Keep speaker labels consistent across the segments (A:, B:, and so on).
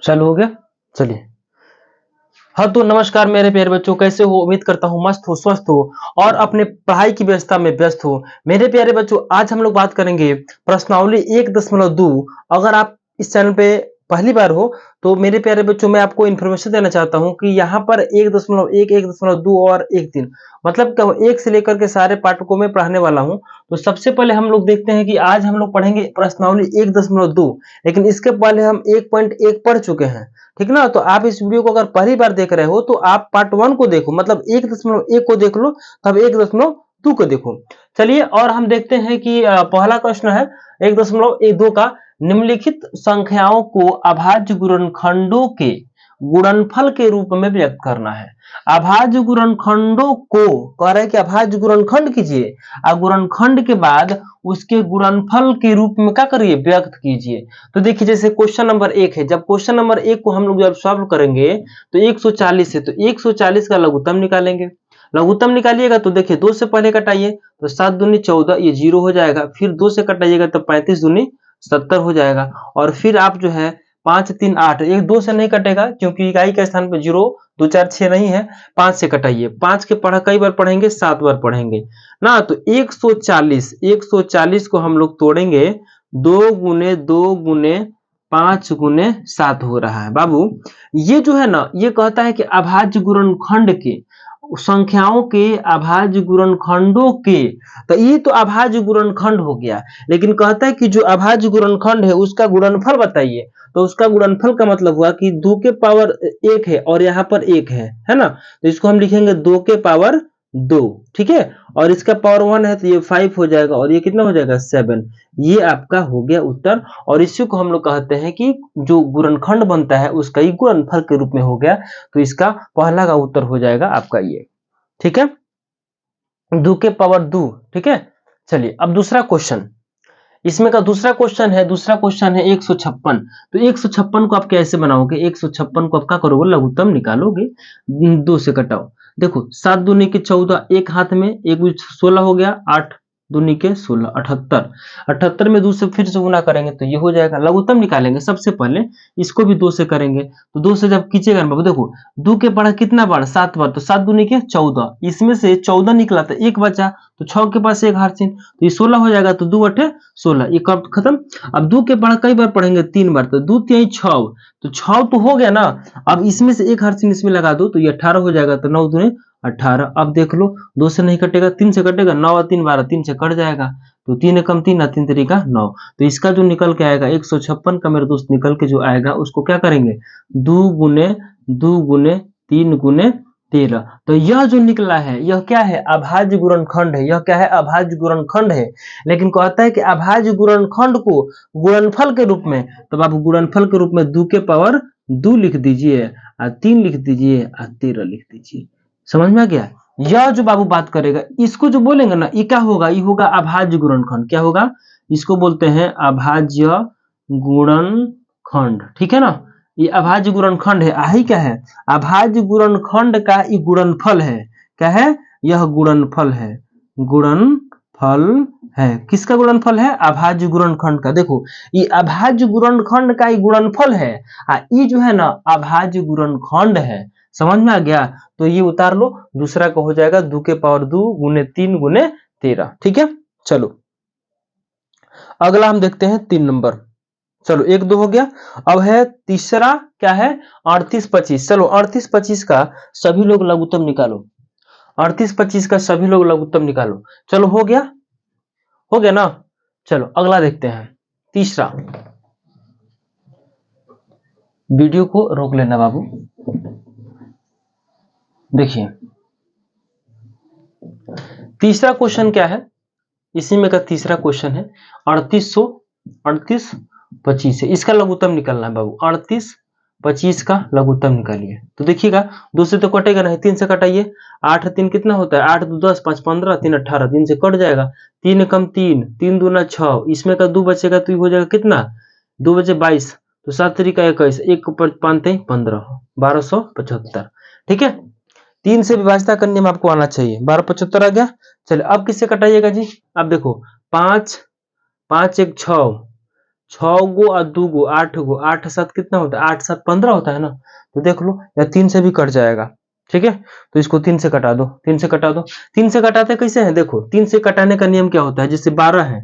A: चालू हो गया। चलिए, हाँ तो नमस्कार मेरे प्यारे बच्चों, कैसे हो? उम्मीद करता हूँ मस्त हो, स्वस्थ हो और अपने पढ़ाई की व्यवस्था में व्यस्त हो। मेरे प्यारे बच्चों, आज हम लोग बात करेंगे प्रश्नावली 1.2। अगर आप इस चैनल पे पहली बार हो तो मेरे प्यारे बच्चों, मैं आपको इन्फॉर्मेशन देना चाहता हूँ कि यहाँ पर 1.1, 1.2 और 1.3 मतलब क्या, एक से लेकर के सारे पाठकों में पढ़ाने वाला हूँ। तो सबसे पहले हम लोग देखते हैं कि आज हम लोग पढ़ेंगे प्रश्नावली 1.2, लेकिन इसके पहले हम 1.1 पढ़ चुके हैं। ठीक ना? तो आप इस वीडियो को अगर पहली बार देख रहे हो तो आप पार्ट 1 को देखो, मतलब 1.1 को देख लो, तब 1.2 को देखो। चलिए, और हम देखते हैं कि पहला प्रश्न है 1.2 का, निम्नलिखित संख्याओं को अभाज्य गुणनखंडों के गुणनफल के रूप में व्यक्त करना है। अभाज्य गुणनखंडों को कह रहा है कि अभाज्य गुणनखंड कीजिए और गुणनखंड के बाद उसके गुणनफल के रूप में क्या करिए, व्यक्त कीजिए। तो देखिए, जैसे क्वेश्चन नंबर 1 है, जब क्वेश्चन नंबर 1 को हम लोग जब सॉल्व करेंगे तो 140 है, तो 140 का लघुत्तम निकालेंगे। लघुत्तम निकालिएगा तो देखिए 2 से पहले कटाइए तो 7 दूनी 14, ये 0 हो जाएगा। फिर 2 से कटाइएगा तो 35 दूनी 70 हो जाएगा। और फिर आप जो है 5 3 8, एक 2 से नहीं कटेगा क्योंकि इकाई के स्थान पे 0 2 4 6 नहीं है। 5 से कटाइए, 5 के पढ़ा कई बार पढ़ेंगे, 7 बार पढ़ेंगे ना। तो 140 को हम लोग तोड़ेंगे, 2 गुने 2 गुने 5 गुने 7 हो रहा है बाबू। ये जो है ना, ये कहता है कि अभाज्य गुणनखंड के संख्याओं के अभाज्य गुणनखंडों के, तो ये तो अभाज्य गुणनखंड हो गया, लेकिन कहता है कि जो अभाज्य गुणनखंड है उसका गुणनफल बताइए। तो उसका गुणनफल का मतलब हुआ कि 2 के पावर 1 है और यहाँ पर 1 है ना। तो इसको हम लिखेंगे 2 के पावर 2, ठीक है। और इसका पावर 1 है तो ये 5 हो जाएगा और ये कितना हो जाएगा, 7। ये आपका हो गया उत्तर। और इसी को हम लोग कहते हैं कि जो गुणनखंड बनता है उसका ही गुणनफल के रूप में हो गया। तो इसका पहला का उत्तर हो जाएगा आपका ये, ठीक है, 2 के पावर 2, ठीक है। चलिए, अब दूसरा क्वेश्चन, इसमें का दूसरा क्वेश्चन है 156। तो 156 को आप कैसे बनाओगे? 156 को आप क्या करोगे, लघुत्तम निकालोगे, 2 से कटाओ। देखो 7 दूनी के 14, एक हाथ में, एक 16 हो गया, 8 दूनी के 16, 78। 78 में 2 से फिर से गुना करेंगे तो ये हो जाएगा। लघुत्तम निकालेंगे, सबसे पहले इसको भी 2 से करेंगे। तो 2 से जब कीजिएगा ना बाबू, देखो 2 के पढ़ा कितना बार, 7 बार, तो 7 दूनी के 14, इसमें से 14 निकला तो एक बचा, तो 6 के पास एक हार्सिन, तो ये 16 हो जाएगा। तो 2 अठे 16, ये कब खत्म। अब 2 के पढ़ा कई बार पढ़ेंगे, 3 बार, तो 2 3 6, तो 6 तो हो गया ना। अब इसमें से एक हर्षिन इसमें लगा दो तो ये 18 हो जाएगा। तो 9 दूनी 18। अब देख लो 2 से नहीं कटेगा, 3 से कटेगा, 9 और 3 12, 3 से कट जाएगा। तो 3 एकम 3 और 3 तरीका 9। तो इसका जो निकल के आएगा 156 का मेरे दोस्त निकल के जो आएगा उसको क्या करेंगे, 2 गुने 2 गुने 3 गुने 13। तो यह जो निकला है यह क्या है, अभाज्य गुणनखंड है। यह क्या है, अभाज्य गुणनखंड है। लेकिन कहता है कि अभाज्य गुणनखंड को गुणनफल के रूप में, तो आप गुणनफल के रूप में 2 के पावर 2 लिख दीजिए और 3 लिख दीजिए और 13 लिख दीजिए। समझ में आ गया? यह जो बाबू बात करेगा, इसको जो बोलेंगे ना, ये क्या होगा, ये होगा अभाज्य गुणनखंड। क्या होगा, इसको बोलते हैं अभाज्य गुणनखंड, ठीक है ना। ये अभाज्य गुणनखंड है। यही क्या है, अभाज्य गुणनखंड का ये गुणनफल है। क्या है, यह गुणनफल है। गुणनफल है, किसका गुणनफल है, अभाज्य गुणनखंड का। देखो ये अभाज्य गुणनखंड का ये गुणनफल है, ये जो है ना अभाज्य गुणनखंड है। समझ में आ गया? तो ये उतार लो, दूसरा का हो जाएगा 2 के पावर 2 गुने 3 गुने 13, ठीक है। चलो अगला हम देखते हैं 3 नंबर। चलो 1 2 हो गया। अब है तीसरा, क्या है, 38 25। चलो 38 25 का सभी लोग लघुत्तम निकालो। 38 25 का सभी लोग लघुत्तम निकालो। चलो हो गया ना। चलो अगला देखते हैं, तीसरा। वीडियो को रोक लेना बाबू। देखिए तीसरा क्वेश्चन क्या है, इसी में का तीसरा क्वेश्चन है 38 25 है। इसका लघुत्तम निकालना है बाबू। 38 25 का लघुत्तम निकालिए। तो देखिएगा 2 से तो कटेगा नहीं, 3 से कटाइए। 8 3 कितना होता है, 8 2 10, 5 15, 3 18, 3 से कट जाएगा। 3 एकम 3, 3 दूना 6, इसमें का 2 बचेगा तो ये हो जाएगा कितना, 2 बचे 22, तो 7 तरीका 21, 1 ऊपर 5 15, 1275, ठीक है। 3 से विभाजता करने में आपको आना चाहिए, 1275 आ गया। चलिए अब किससे कटाइएगा जी, अब देखो 5 5 1 6, 6 गो और 2 गो 8 गो, 8 7 कितना होता है, 8 7 15 होता है ना। तो देख लो या 3 से भी कट जाएगा, ठीक है। तो इसको 3 से कटा दो, 3 से कटा दो। 3 से कटाते कैसे हैं, देखो 3 से कटाने का नियम क्या होता है, जैसे 12 है,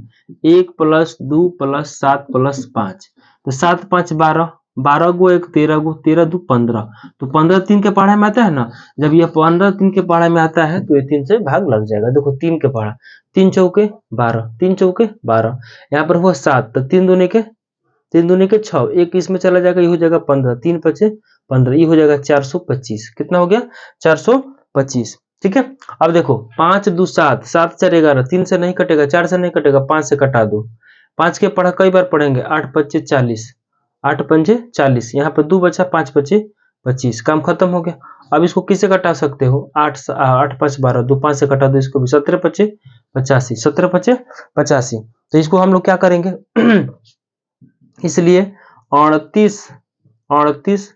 A: 1 + 2 + 7 + 5, तो 7 5 12, 12 गो 1 13 गो, 13 2 15, तो 15 3 के पढ़ाई में आता है ना। जब ये 15 3 के पढ़ाई में आता है तो ये 3 से भाग लग जाएगा। देखो 3 के पढ़ा, 3 चौके 12, 3 चौके 12, यहाँ पर हुआ 7, तो 3 दूनी के 6, एक इसमें चला जाएगा, ये हो जाएगा 15, 3 5 15, ये हो जाएगा 425। कितना हो गया, 425, ठीक है। अब देखो 5 2 7, 7 4 11, 3 से नहीं कटेगा, 4 से नहीं कटेगा, 5 से कटा दो। 5 के पढ़ा कई बार पढ़ेंगे, 8 5 40, 8 5 40, यहाँ पर 2 बचा, 5 5 25, काम खत्म हो गया। अब इसको किससे कटा सकते हो, 8 5 12, 2 5 से कटा दो इसको भी, 17 5 85, 17 5 85। तो इसको हम लोग क्या करेंगे इसलिए 38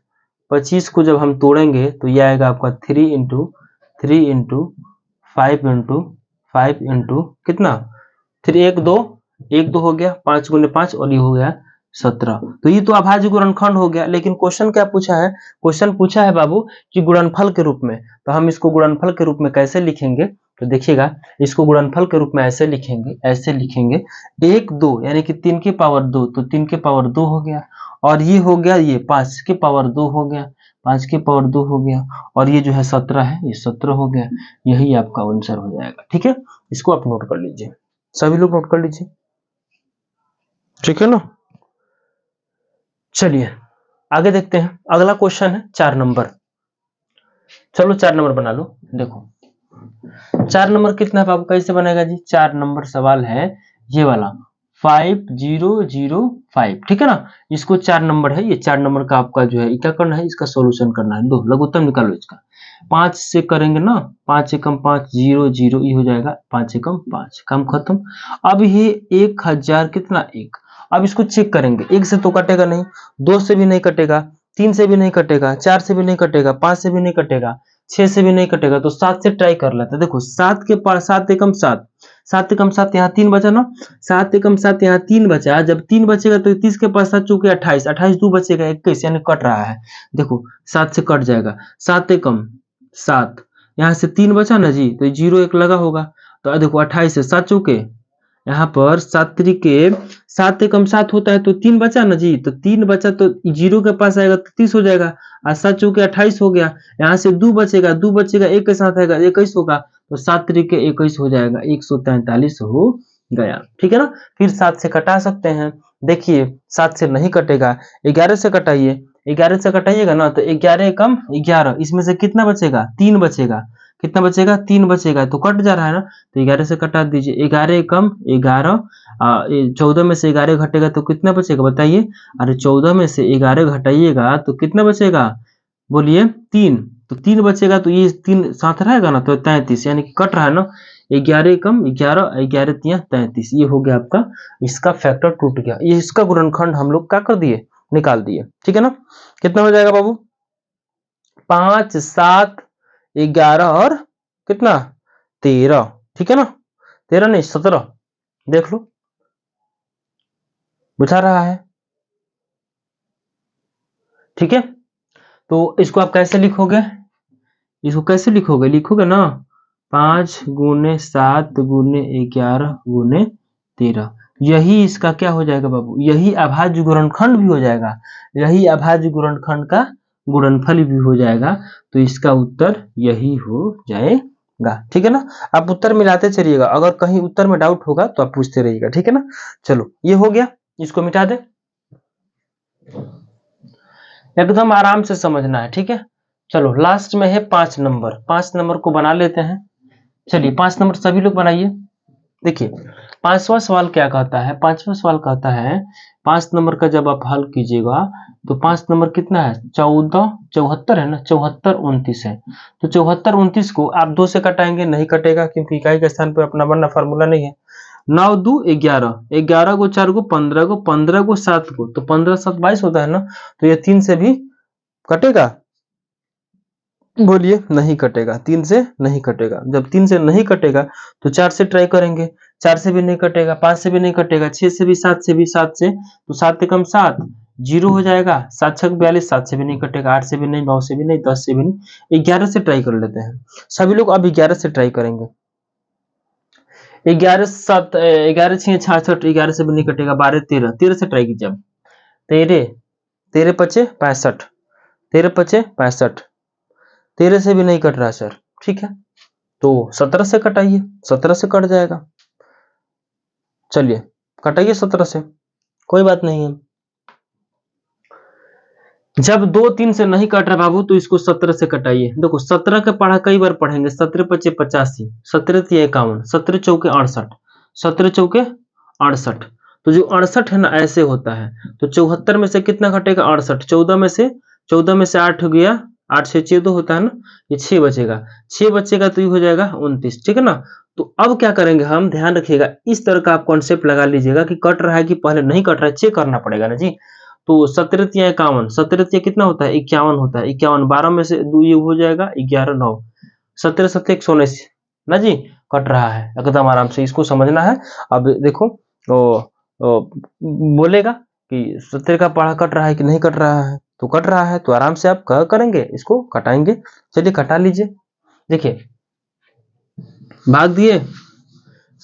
A: 25 को जब हम तोड़ेंगे तो यह आएगा आपका 3 इंटू 5 इंटू 5 इंटू कितना, 3 1 2 हो गया, 5 गुने 5 और ये हो गया 17। तो ये तो अभाज्य गुणनखंड हो गया। लेकिन क्वेश्चन क्या पूछा है, क्वेश्चन पूछा है बाबू कि गुणनफल के रूप में। तो हम इसको गुणनफल के रूप में कैसे लिखेंगे, तो देखिएगा इसको गुणनफल के रूप में ऐसे लिखेंगे 1 2 यानी कि 3 की पावर 2, तो 3 की पावर 2 हो गया, और ये हो गया ये 5 की पावर 2 हो गया, 5 की पावर 2 हो गया, और ये जो है 17 है, ये 17 हो गया। यही आपका आंसर हो जाएगा, ठीक है। इसको आप नोट कर लीजिए, सभी लोग नोट कर लीजिए, ठीक है ना। चलिए आगे देखते हैं, अगला क्वेश्चन है 4 नंबर। चलो 4 नंबर बना लो। देखो 4 नंबर कितना है बाबू, कैसे बनेगा जी, 4 नंबर सवाल है ये वाला 5005, ठीक है ना। इसको 4 नंबर है, ये 4 नंबर का आपका जो है क्या करना है, इसका सॉल्यूशन करना है। दो लघुत्तम निकालो इसका, 5 से करेंगे ना, 5 एकम 5 0 0, ये हो जाएगा 5 एकम 5, काम खत्म। अब ये 1000 कितना 1, अब इसको चेक करेंगे, 1 से तो कटेगा नहीं, 2 से भी नहीं कटेगा, 3 से भी नहीं कटेगा, 4 से भी नहीं कटेगा, 5 से भी नहीं कटेगा, 6 से भी नहीं कटेगा, तो 7 से ट्राई कर लेते हैं। देखो 7 के पास 7 एकम 7, 7 एकम 7 यहाँ 3 बचा ना, 7 एकम 7 यहाँ 3 बचा, जब 3 बचेगा तो 30 के पास 7 चौके 28, 28 2 बचेगा 21, यानी कट रहा है। देखो 7 से कट जाएगा, 7 एकम 7, यहाँ से 3 बचा ना जी, तो 0 1 लगा होगा, तो देखो 28 से 7 चौके, यहाँ पर 7 त्रिके 7 एकम 7 होता है, तो 3 बचा ना जी, तो 3 बचा तो 0 के पास आएगा तो 30 हो जाएगा, और 7 चौके 28 हो गया, यहाँ से 2 बचेगा, 2 बचेगा 1 के साथ आएगा 21 होगा, तो 7 त्रिके 21 हो जाएगा, 143 हो गया, ठीक है ना। फिर 7 से कटा सकते हैं, देखिए 7 से नहीं कटेगा, 11 से कटाइए, 11 से कटाइएगा ना, तो 11 एकम 11, इसमें से कितना बचेगा, 3 बचेगा, कितना बचेगा 3 बचेगा, तो कट जा रहा है ना, तो 11 से कटा दीजिए, 11 एकम 11, 14 में से 11 घटेगा तो कितना बचेगा बताइए, अरे 14 में से 11 घटाइएगा तो कितना बचेगा, बोलिए 3, तो 3 बचेगा, तो ये 3 साथ रहेगा ना, तो 33, यानी कि कट रहा है ना, 11 एकम 11, 11 तिया 33, ये हो गया आपका, इसका फैक्टर टूट गया, ये इसका गुणनखंड हम लोग क्या कर दिए, निकाल दिए, ठीक है ना। कितना हो जाएगा बाबू, 5 7 11 और कितना 13, ठीक है ना, 13 नहीं 17, देख लो बुझा रहा है, ठीक है। तो इसको आप कैसे लिखोगे, इसको कैसे लिखोगे, लिखोगे ना 5 गुने 7 गुने 11 गुने 13, यही इसका क्या हो जाएगा बाबू, यही अभाज्य गुणनखंड भी हो जाएगा, यही अभाज्य गुणनखंड का गुणनफल भी हो जाएगा, तो इसका उत्तर यही हो जाएगा, ठीक है ना। आप उत्तर मिलाते चलिएगा, अगर कहीं उत्तर में डाउट होगा तो आप पूछते रहिएगा, ठीक है ना। चलो ये हो गया, इसको मिटा दे, एकदम आराम से समझना है, ठीक है। चलो लास्ट में है 5 नंबर, 5 नंबर को बना लेते हैं। चलिए 5 नंबर सभी लोग बनाइए। देखिए 5वां सवाल क्या कहता है, 5वां सवाल कहता है 5 नंबर का जब आप हल कीजिएगा तो 5 नंबर कितना है, 14 74 है ना, 74 29 है, तो 74 29 को आप 2 से कटाएंगे, नहीं कटेगा क्योंकि इकाई के स्थान पर अपना बनना फार्मूला नहीं है। 9 2 11, 11 को 4 को 15 को, 15 को 7 को, तो 15 7 22 होता है ना, तो ये 3 से भी कटेगा, बोलिए नहीं कटेगा, 3 से नहीं कटेगा, जब 3 से नहीं कटेगा तो 4 से ट्राई करेंगे, 4 से भी नहीं कटेगा, 5 से भी नहीं कटेगा, 6 से भी, 7 से भी, 7 से तो 7 से कम 7 जीरो हो जाएगा, 7 छक 42, 7 से भी नहीं कटेगा, 8 से भी नहीं, 9 से भी नहीं, 10 से भी नहीं, 11 से ट्राई कर लेते हैं। सभी लोग अब 11 से ट्राई करेंगे। 11 7 11 6 66, 11 से भी नहीं कटेगा, 12 13, 13 से ट्राई कीजिए अब। 13 13 पचे 65, 13 पचे 65, 13 से भी नहीं कट रहा सर, ठीक है तो 17 से कटाइए, 17 से कट जाएगा। चलिए कटाइए 17 से, कोई बात नहीं है। जब 2 3 से नहीं कट रहा बाबू तो इसको 17 से कटाइए। देखो 17 का पढ़ा कई बार पढ़ेंगे, 17 पचे 85, 17 तिया 51, 17 चौके 68, 17 चौके 68, तो जो 68 है ना ऐसे होता है, तो 74 में से कितना घटेगा 68, 14 में से 8 हो गया, 8 से 14 होता है ना, ये 6 बचेगा, 6 बचेगा तो ये हो जाएगा 29, ठीक है ना। तो अब क्या करेंगे हम, ध्यान रखिएगा इस तरह का आप कॉन्सेप्ट लगा लीजिएगा कि कट रहा है कि पहले नहीं कट रहा है, चेक करना पड़ेगा ना जी। तो 17 तिया 51, 17 तिया कितना होता है 51 होता है, 51 12 में से 2 ये हो जाएगा 11 9, 17 7 119 ना जी, कट रहा है एकदम आराम से, इसको समझना है। अब देखो बोलेगा कि 17 का पढ़ा कट रहा है कि नहीं कट रहा है, तो कट रहा है तो आराम से आप क्या करेंगे, इसको कटाएंगे। चलिए कटा लीजिए, देखिए भाग दिए,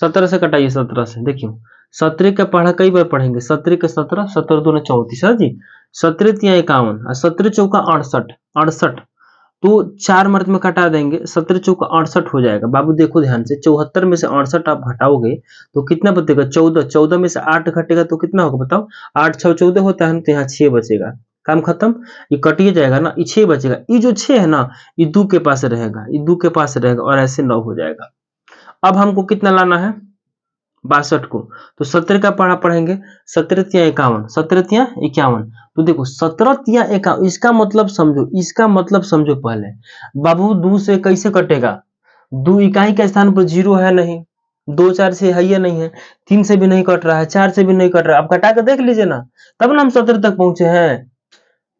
A: 17 से कटाइए, 17 से देखिए 17 का पढ़ा कई बार पढ़ेंगे, 17 का 17, 17 दूना 34 है जी, 17 तिया 51 और 17 चौका 68, 68 तो 4 मर्द में कटा देंगे, 17 चौका 68 हो जाएगा। बाबू देखो ध्यान से, 74 में से 68 आप घटाओगे तो कितना बचेगा 14, 14 में से 8 घटेगा तो कितना होगा बताओ, 8 6 14 होता है ना, तो यहाँ 6 बचेगा, काम खत्म, ये कटिए जाएगा ना, ये 6 बचेगा, ये जो 6 है ना ये 2 के पास रहेगा, ये 2 के पास रहेगा और ऐसे 9 हो जाएगा। अब हमको कितना लाना है 62 को, तो 17 का पढ़ा पढ़ेंगे, 17 तिया 51, 17 तिया 51, तो देखो 17 तिया 51, इसका मतलब समझो, इसका मतलब समझो पहले बाबू, 2 से कैसे कटेगा, 2 इकाई के स्थान पर 0 है नहीं, 2 4 से है या नहीं है, 3 से भी नहीं कट रहा है, 4 से भी नहीं कट रहा है, अब कटा के देख लीजिए ना, तब ना हम 17 तक पहुंचे हैं,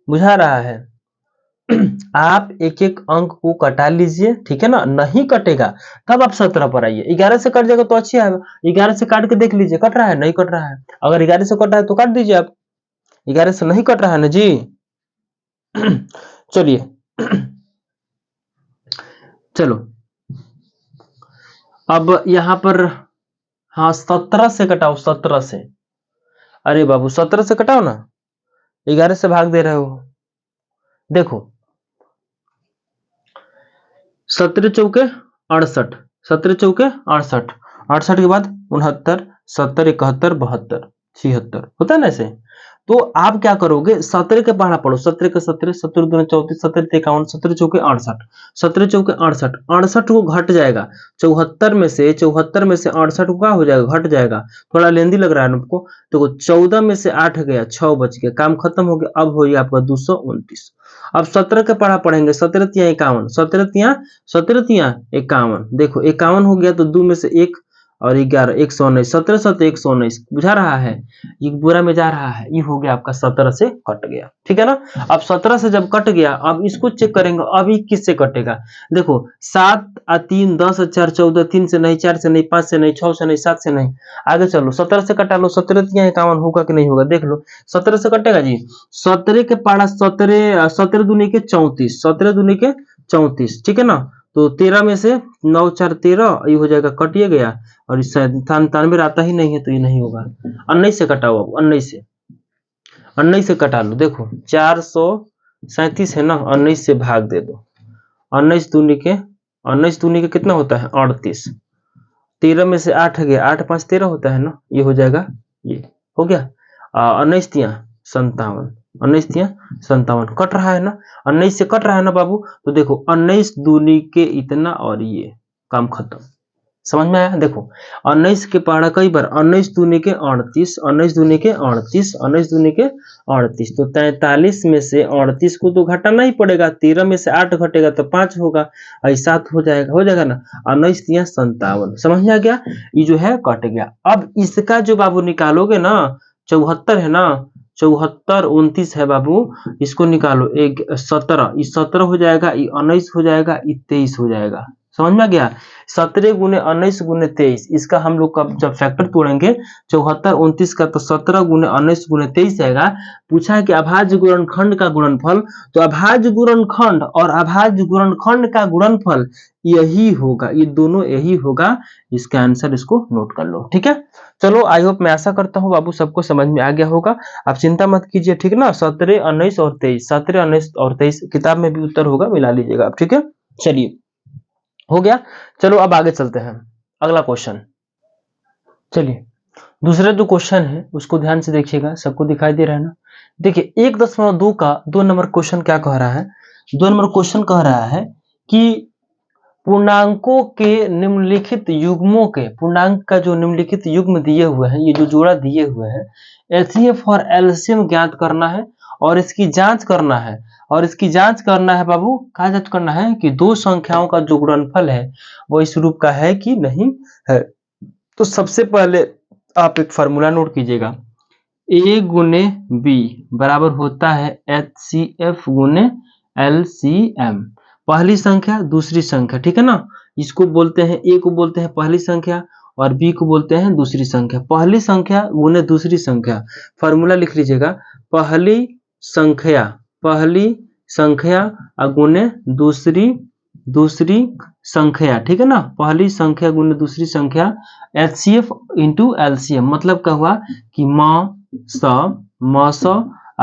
A: बुझा रहा है। आप एक एक अंक को कटा लीजिए, ठीक है ना, नहीं कटेगा तब आप 17 पर आइए, 11 से कट जाएगा तो अच्छी है, 11 से काट के देख लीजिए कट रहा है नहीं कट रहा है, अगर 11 से कट रहा है तो काट दीजिए आप, 11 से नहीं कट रहा है ना जी। चलिए चलो अब यहां पर, हाँ 17 से कटाओ, 17 से, अरे बाबू 17 से कटाओ ना, 11 से भाग दे रहे हो, देखो 17 चौके 68, 17 चौके 68, 68 के बाद 69 70 71 72 76 होता है ना ऐसे। तो आप क्या करोगे, 17 के पढ़ा पढ़ो, 17 का 17, 17 दूना 34, 17 51, 17 चौके 68, 17 चौके 68, 68 को घट जाएगा 74 में से, 74 में से 68 को क्या हो जाएगा घट जाएगा, थोड़ा लेंदी लग रहा है आपको, तो 14 में से 8 गया 6 बच गया, काम खत्म हो गया, अब हो गया आपका 229। अब 17 के पढ़ा पढ़ेंगे, 17 तिया 51, 17 तिया 51, देखो 51 हो गया तो 2 में से 1 और 11 119, 17 7 119 बुझा रहा है, ये बुरा में जा रहा है, ये हो गया आपका 17 से कट गया, ठीक है ना। अब 17 से जब कट गया, अब इसको चेक करेंगे अभी किससे कटेगा, देखो 7 और 3 10 और 4 14, 3 से नहीं, 4 से नहीं, 5 से नहीं, 6 से नहीं, 7 से नहीं, आगे चलो 17 से कटा लो, 17 तिया 51 होगा कि नहीं होगा देख लो, 17 से कटेगा जी, 17 के पाड़ा 17, 17 दूनी के 34, 17 दूनी के 34, ठीक है ना, तो 13 में से 9 4 13, ये हो जाएगा कटिए गया, और इस 97 आता ही नहीं है तो ये नहीं होगा, 19 से कटाओ, अब 19 से कटा लो, देखो 437 है ना, 19 से भाग दे दो, 19 दूनी के कितना होता है 38, 13 में से 8 गया, 8 5 13 होता है ना, ये हो जाएगा, ये हो गया 19 तिया 57, 19 तिया 57 कट रहा है ना, 19 से कट रहा है ना बाबू, तो देखो 19 दूनी के इतना और ये, काम खत्म, समझ में आया, देखो 19 के पढ़ा कई बार, 19 दूनी के 38, 19 दूनी के 38, 19 दूनी के 38, तो 43 में से 38 को तो घटाना ही पड़ेगा, 13 में से 8 घटेगा तो 5 होगा, और 7 हो जाएगा ना, 19 तिया 57, समझ में आ गया, ये जो है कट गया। अब इसका जो बाबू निकालोगे ना, 74 है ना, 74 29 है बाबू, इसको निकालो, एक 17, ये 17 हो जाएगा, ये 19 हो जाएगा, ये 23 हो जाएगा, समझ में आ गया। 17 गुने 19 गुने 23, इसका हम लोग का जब फैक्टर तोड़ेंगे 74 29 का, तो 17 गुने 19 गुने 23 आएगा। पूछा है कि अभाज्य गुणनखंड का गुणनफल, तो अभाज्य गुणनखंड और अभाज्य गुणनखंड का गुणनफल यही होगा, ये दोनों यही होगा। इसका आंसर इसको नोट कर लो, ठीक है। चलो आई होप, मैं आशा करता हूँ बाबू सबको समझ में आ गया होगा। आप चिंता मत कीजिए, ठीक ना। 17 19 और 23, 17 19 और 23 किताब में भी उत्तर होगा, मिला लीजिएगा आप, ठीक है। चलिए हो गया। चलो अब आगे चलते हैं, अगला क्वेश्चन। चलिए दूसरा जो क्वेश्चन है उसको ध्यान से देखिएगा, सबको दिखाई दे रहा है ना। देखिए 1.2 का 2 नंबर क्वेश्चन क्या कह रहा है। 2 नंबर क्वेश्चन कह रहा है कि पूर्णांकों के निम्नलिखित युग्मों के, पूर्णांक का जो निम्नलिखित युग्म दिए हुए हैं, ये जो जोड़ा दिए हुए हैं, एचसीएफ और एलसीएम ज्ञात करना है और इसकी जांच करना है। और इसकी जांच करना है बाबू, क्या जांच करना है कि दो संख्याओं का जो गुणनफल है वो इस रूप का है कि नहीं है। तो सबसे पहले आप एक फार्मूला नोट कीजिएगा, ए गुने बी बराबर होता है एच सी एफ गुने एल सी एम। पहली संख्या दूसरी संख्या, ठीक है ना। इसको बोलते हैं, ए को बोलते हैं पहली संख्या और बी को बोलते हैं दूसरी संख्या। पहली संख्या गुने दूसरी संख्या, फार्मूला लिख लीजिएगा, पहली संख्या, पहली संख्या गुने दूसरी दूसरी संख्या, ठीक है ना। पहली संख्या गुने दूसरी संख्या, एचसीएफ इंटू एलसीएम, मतलब क्या हुआ कि म स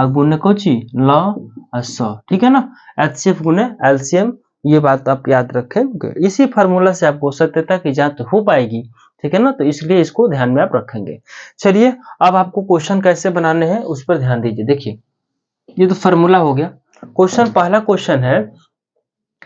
A: गुने कोची ल स, ठीक है ना। एचसीएफ गुने एलसीएम, ये बात आप याद रखें। इसी फार्मूला से आपको सत्यता की जांच हो पाएगी, ठीक है ना। तो इसलिए इसको ध्यान में आप रखेंगे। चलिए अब आपको क्वेश्चन कैसे बनाने हैं उस पर ध्यान दीजिए। देखिए ये तो फार्मूला हो गया। क्वेश्चन पहला क्वेश्चन है,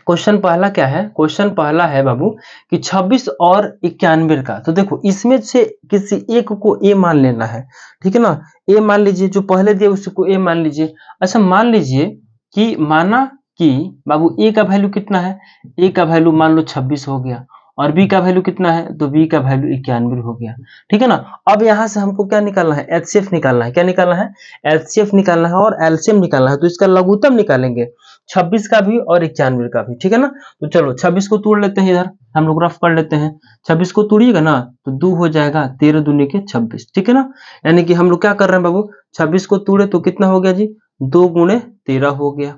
A: क्वेश्चन पहला क्या है, क्वेश्चन पहला है बाबू कि 26 और 91 का। तो देखो इसमें से किसी एक को ए मान लेना है, ठीक है ना। ए मान लीजिए, जो पहले दिए उसको ए मान लीजिए। अच्छा मान लीजिए कि माना कि बाबू ए का वैल्यू कितना है, ए का वैल्यू मान लो 26 हो गया और बी का वैल्यू कितना है, तो बी का वैल्यू 91 हो गया, ठीक है ना। अब यहाँ से हमको क्या निकालना है, एचसीएफ निकालना है। क्या निकालना है, एचसीएफ निकालना है और एलसीएम निकालना है। तो इसका लघुत्तम निकालेंगे 26 का भी और 91 का भी, ठीक है ना। तो चलो 26 को तोड़ लेते हैं, इधर हम लोग रफ कर लेते हैं। 26 को तोड़िएगा ना तो 2 हो जाएगा, 13 दूनी के 26, ठीक है ना। यानी कि हम लोग क्या कर रहे हैं बाबू, 26 को तोड़े तो कितना हो गया जी, 2 गुणे 13 हो गया।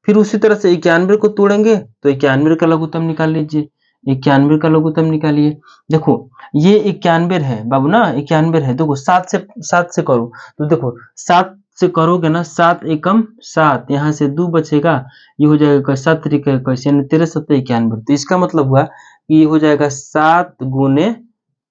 A: फिर उसी तरह से 91 को तोड़ेंगे तो 91 का लघुत्तम निकाल लीजिए, 91 का लघुत्तम निकालिए। देखो ये 91 है बाबू ना, 91 है। देखो 7 से करो तो देखो 7 से करोगे ना, 7 एकम 7, यहाँ से 2 बचेगा, ये हो जाएगा 7 त्रिक 21, यानी 13 7 91। तो इसका मतलब हुआ कि ये हो जाएगा 7 गुने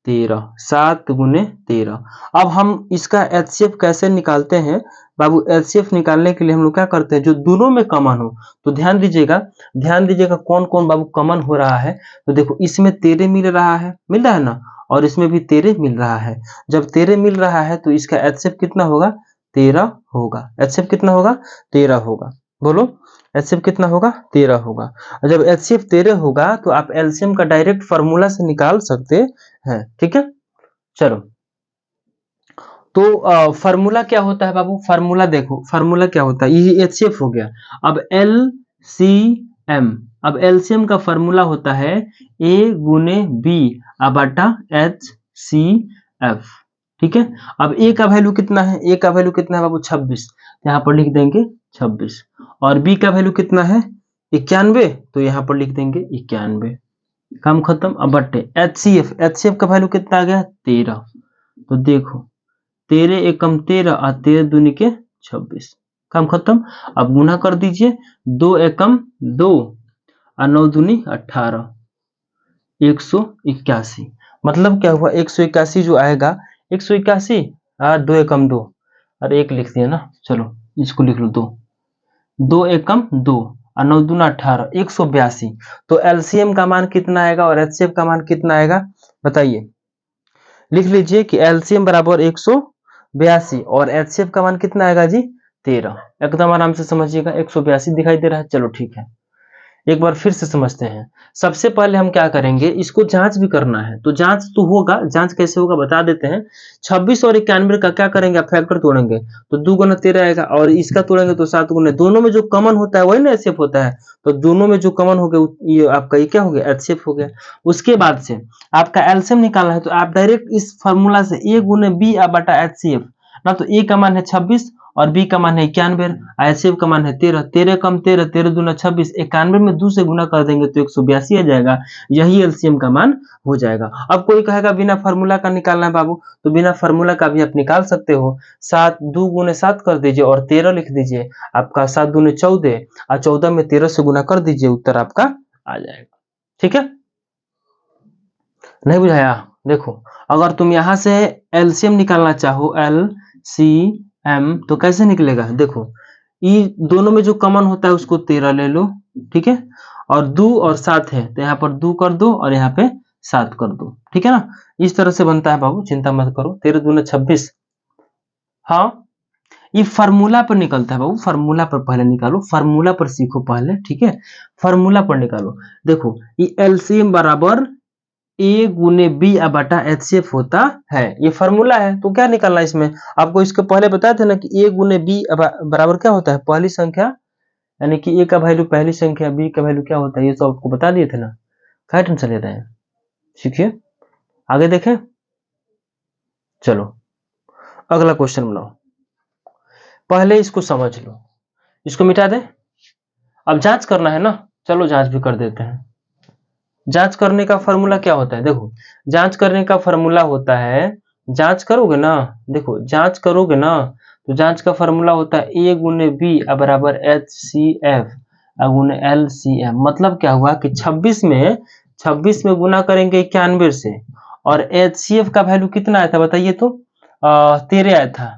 A: 13, 7 गुने 13। अब हम इसका एचसीएफ कैसे निकालते हैं बाबू, एचसीएफ निकालने के लिए हम लोग क्या करते हैं, जो दोनों में कॉमन हो। तो ध्यान दीजिएगा कौन कौन बाबू कॉमन हो रहा है। तो देखो इसमें 13 मिल रहा है ना, और इसमें भी 13 मिल रहा है। जब 13 मिल रहा है तो इसका एचसीएफ कितना होगा, 13 होगा। एचसीएफ कितना होगा, 13 होगा। बोलो एचसीएफ कितना होगा, 13 होगा। और जब एचसीएफ 13 होगा तो आप एलसीएम का डायरेक्ट फार्मूला से निकाल सकते हैं, ठीक है। चलो तो फार्मूला क्या होता है बाबू, फार्मूला देखो, फार्मूला क्या होता है, ये एचसीएफ हो गया। अब एलसीएम, अब एलसीएम का फार्मूला होता है ए गुने बी बटा एच सी एफ, ठीक है। अब ए का वैल्यू कितना है, ए का वैल्यू कितना है बाबू 26, यहाँ पर लिख देंगे 26। और बी का वैल्यू कितना है 91, तो यहाँ पर लिख देंगे 91, काम खत्म। अब बट्टे एचसीएफ का वैल्यू कितना आ गया 13। तो देखो 13 एकम 13 और 13 दूनी के 26, काम खत्म। अब गुना कर दीजिए, 2 एकम 2 और 9 दूनी 18, 181। मतलब क्या हुआ, 181 जो आएगा, 181 और 2 एकम 2 और 1 लिख दिया ना, चलो इसको लिख लो 2, 2 एकम 2 और 9 दूना 18, 182। तो एलसीएम का मान कितना आएगा और एचसीएफ का मान कितना आएगा बताइए। लिख लीजिए कि एलसीएम बराबर 182 और एचसीएफ का मान कितना आएगा जी 13। एकदम आराम से समझिएगा, 182 दिखाई दे रहा है, चलो ठीक है। एक बार फिर से समझते हैं। सबसे पहले हम क्या करेंगे, इसको जांच भी करना है, तो जांच तो होगा, जांच कैसे होगा बता देते हैं। 26 और 91 का क्या करेंगे, आप फैक्टर तोड़ेंगे तो 2 गुना 13 आएगा, और इसका तोड़ेंगे तो 7 गुना, दोनों में जो कॉमन होता है वही ना एचसीएफ होता है, तो दोनों में जो कॉमन हो गया ये आपका ये क्या हो गया, एचसीएफ हो गया। उसके बाद से आपका एलसीएम निकालना है, तो आप डायरेक्ट इस फॉर्मूला से a गुने बी बटा एचसीएफ ना, तो a का मान है 26 और b का मान है 91, एचसीएफ का मान है 13, 13 कम 13, 13 दूना 26, 91 में 2 से गुना कर देंगे तो 182 आ जाएगा, यही एलसीएम का मान हो जाएगा। अब कोई कहेगा बिना फार्मूला का निकालना है बाबू, तो बिना फार्मूला का भी आप निकाल सकते हो। 7 2 गुने 7 कर दीजिए और 13 लिख दीजिए, आपका 7 दूने 14 और 14 में 13 से गुना कर दीजिए, उत्तर आपका आ जाएगा। ठीक है, नहीं बुझाया? देखो अगर तुम यहां से एलसीएम निकालना चाहो, एलसीएम, तो कैसे निकलेगा, देखो ये दोनों में जो कॉमन होता है उसको 13 ले लो, ठीक है, और 2 और 7 है तो यहाँ पर 2 कर दो और यहाँ पे 7 कर दो, ठीक है ना, इस तरह से बनता है बाबू, चिंता मत करो। 13 दूना 26, हाँ ये फार्मूला पर निकलता है बाबू, फार्मूला पर पहले निकालो, फार्मूला पर सीखो पहले, ठीक है, फार्मूला पर निकालो। देखो ये एलसीएम बराबर ए गुने बी बटा एचसीएफ होता है, ये फार्मूला है, तो क्या निकालना है इसमें, आपको इसके पहले बताए थे ना कि ए गुने बी बराबर क्या होता है, पहली संख्या, यानी कि ए का वैल्यू पहली संख्या, बी का वैल्यू क्या होता है, ये तो आपको बता दिए थे ना, क्या टेंशन ले रहे हैं, सीखिए आगे देखें। चलो अगला क्वेश्चन बनाओ, पहले इसको समझ लो, इसको मिटा दे, अब जांच करना है ना, चलो जांच भी कर देते हैं। जांच करने का फॉर्मूला क्या होता है, देखो जांच करने का फॉर्मूला होता है, जांच करोगे ना, देखो जांच करोगे ना, तो जांच का फॉर्मूला होता है ए गुने बी बराबर एच सी एफ गुने एल सी एफ। मतलब क्या हुआ कि 26 में गुना करेंगे 91 से, और एच सी एफ का वैल्यू कितना आया था बताइए तो, 13 आया था,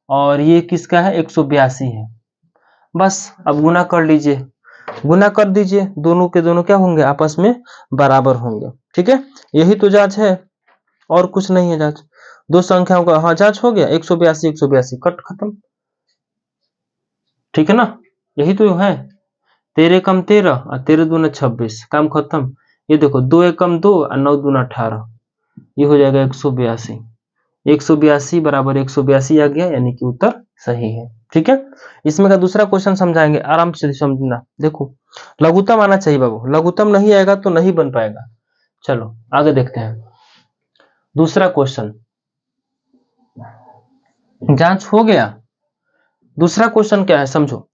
A: और ये किसका है, 182 है। बस अब गुना कर लीजिए, गुना कर दीजिए, दोनों के दोनों क्या होंगे, आपस में बराबर होंगे, ठीक है, यही तो जांच है और कुछ नहीं है जांच। दो संख्याओं का हाँ जांच हो गया, 182 182 कट खत्म, ठीक है ना, यही तो है, 13 कम 13 और 13 दूना 26, काम खत्म। ये देखो 2 एक कम 2 और 9 दूना 18, ये हो जाएगा 182, 182 बराबर 182 आ गया, यानी कि उत्तर सही है। ठीक है, इसमें का दूसरा क्वेश्चन समझाएंगे, आराम से समझना। देखो लघुत्तम आना चाहिए बाबू, लघुत्तम नहीं आएगा तो नहीं बन पाएगा। चलो आगे देखते हैं दूसरा क्वेश्चन, जांच हो गया। दूसरा क्वेश्चन क्या है समझो,